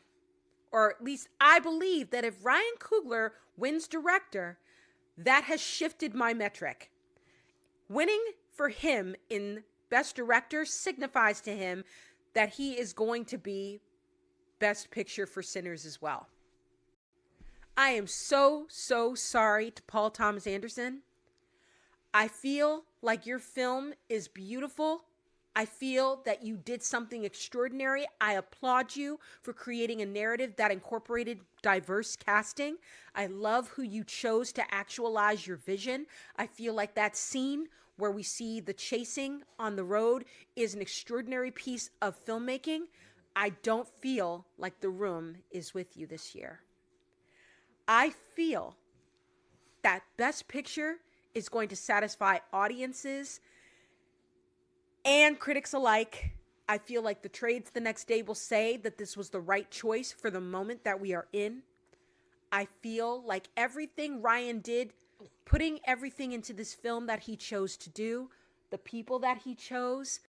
Speaker 1: Or at least I believe that if Ryan Coogler wins director, that has shifted my metric. Winning for him in Best Director signifies to him that he is going to be Best Picture for Sinners as well. I am so sorry to Paul Thomas Anderson. I feel like your film is beautiful. I feel that you did something extraordinary. I applaud you for creating a narrative that incorporated diverse casting. I love who you chose to actualize your vision. I feel like that scene where we see the chasing on the road is an extraordinary piece of filmmaking. I don't feel like the room is with you this year. I feel that Best Picture is going to satisfy audiences and critics alike. I feel like the trades the next day will say that this was the right choice for the moment that we are in. I feel like everything Ryan did, putting everything into this film that he chose to do, the people that he chose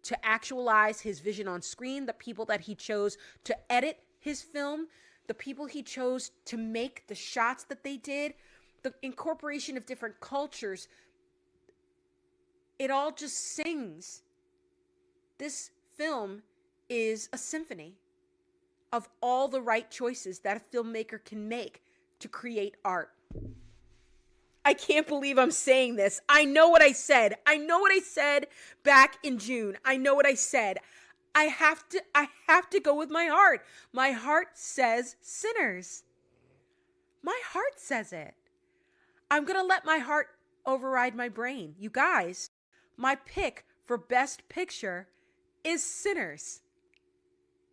Speaker 1: to actualize his vision on screen, the people that he chose to edit his film, the people he chose to make the shots that they did, the incorporation of different cultures, it all just sings. This film is a symphony of all the right choices that a filmmaker can make to create art. I can't believe I'm saying this. I know what I said. I know what I said back in June. I know what I said. I have to go with my heart. My heart says Sinners. My heart says it. I'm going to let my heart override my brain. You guys, my pick for Best Picture is Sinners.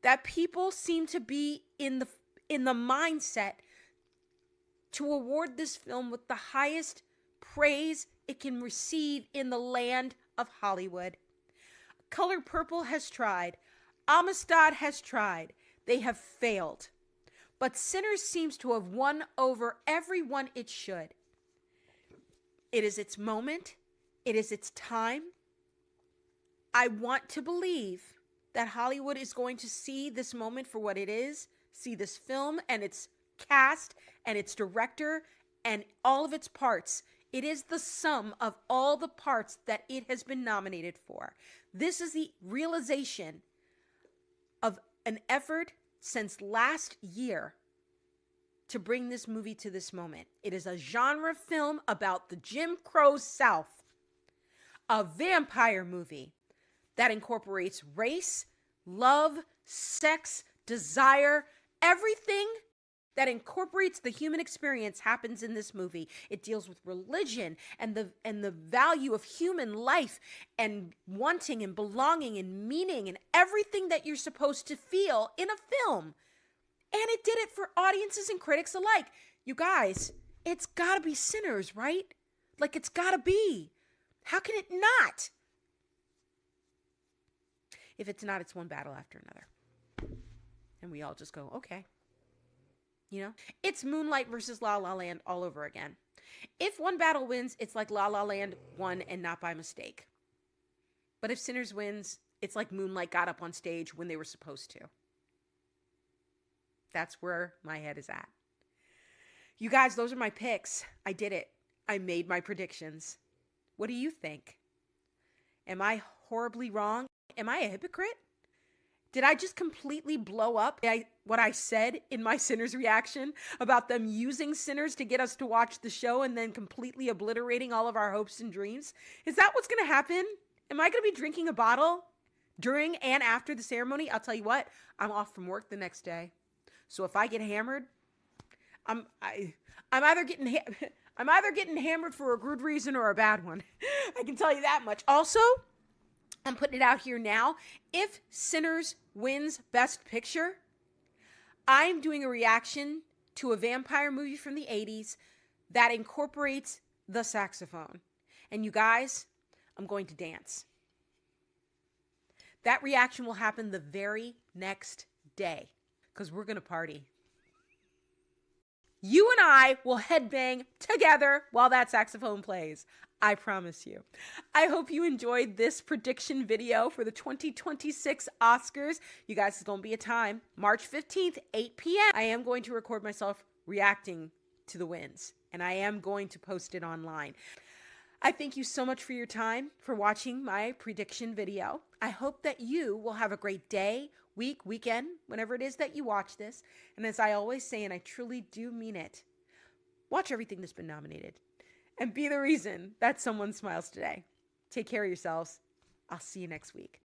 Speaker 1: That people seem to be in the mindset to award this film with the highest praise it can receive in the land of Hollywood. Color Purple has tried. Amistad has tried. They have failed. But Sinners seems to have won over everyone it should. It is its moment. It is its time. I want to believe that Hollywood is going to see this moment for what it is, see this film and its cast and its director and all of its parts It is the sum of all the parts that it has been nominated for. This is the realization of an effort since last year to bring this movie to this moment. It is a genre film about the Jim Crow South, a vampire movie that incorporates race, love, sex, desire, everything that incorporates the human experience happens in this movie. It deals with religion and the value of human life and wanting and belonging and meaning and everything that you're supposed to feel in a film. And it did it for audiences and critics alike. You guys, it's gotta be Sinners, right? Like, it's gotta be. How can it not? If it's not, it's one battle after another. And we all just go, okay. You know, it's Moonlight versus La La Land all over again. If one battle wins, it's like La La Land won and not by mistake. But if Sinners wins, it's like Moonlight got up on stage when they were supposed to. That's where my head is at. You guys, those are my picks. I did it. I made my predictions. What do you think? Am I horribly wrong? Am I a hypocrite? Did I just completely blow up what I said in my Sinners reaction about them using Sinners to get us to watch the show and then completely obliterating all of our hopes and dreams? Is that what's going to happen? Am I going to be drinking a bottle during and after the ceremony? I'll tell you what, I'm off from work the next day. So if I get hammered, I'm either getting hammered for a good reason or a bad one. I can tell you that much. Also, I'm putting it out here now. If Sinners wins Best Picture, I'm doing a reaction to a vampire movie from the 80s that incorporates the saxophone. And you guys, I'm going to dance. That reaction will happen the very next day because we're going to party. You and I will headbang together while that saxophone plays. I promise you. I hope you enjoyed this prediction video for the 2026 Oscars. You guys, it's going to be a time, March 15th, 8 p.m. I am going to record myself reacting to the wins, and I am going to post it online. I thank you so much for your time, for watching my prediction video. I hope that you will have a great day, week, weekend, whenever it is that you watch this. And as I always say, and I truly do mean it, watch everything that's been nominated and be the reason that someone smiles today. Take care of yourselves. I'll see you next week.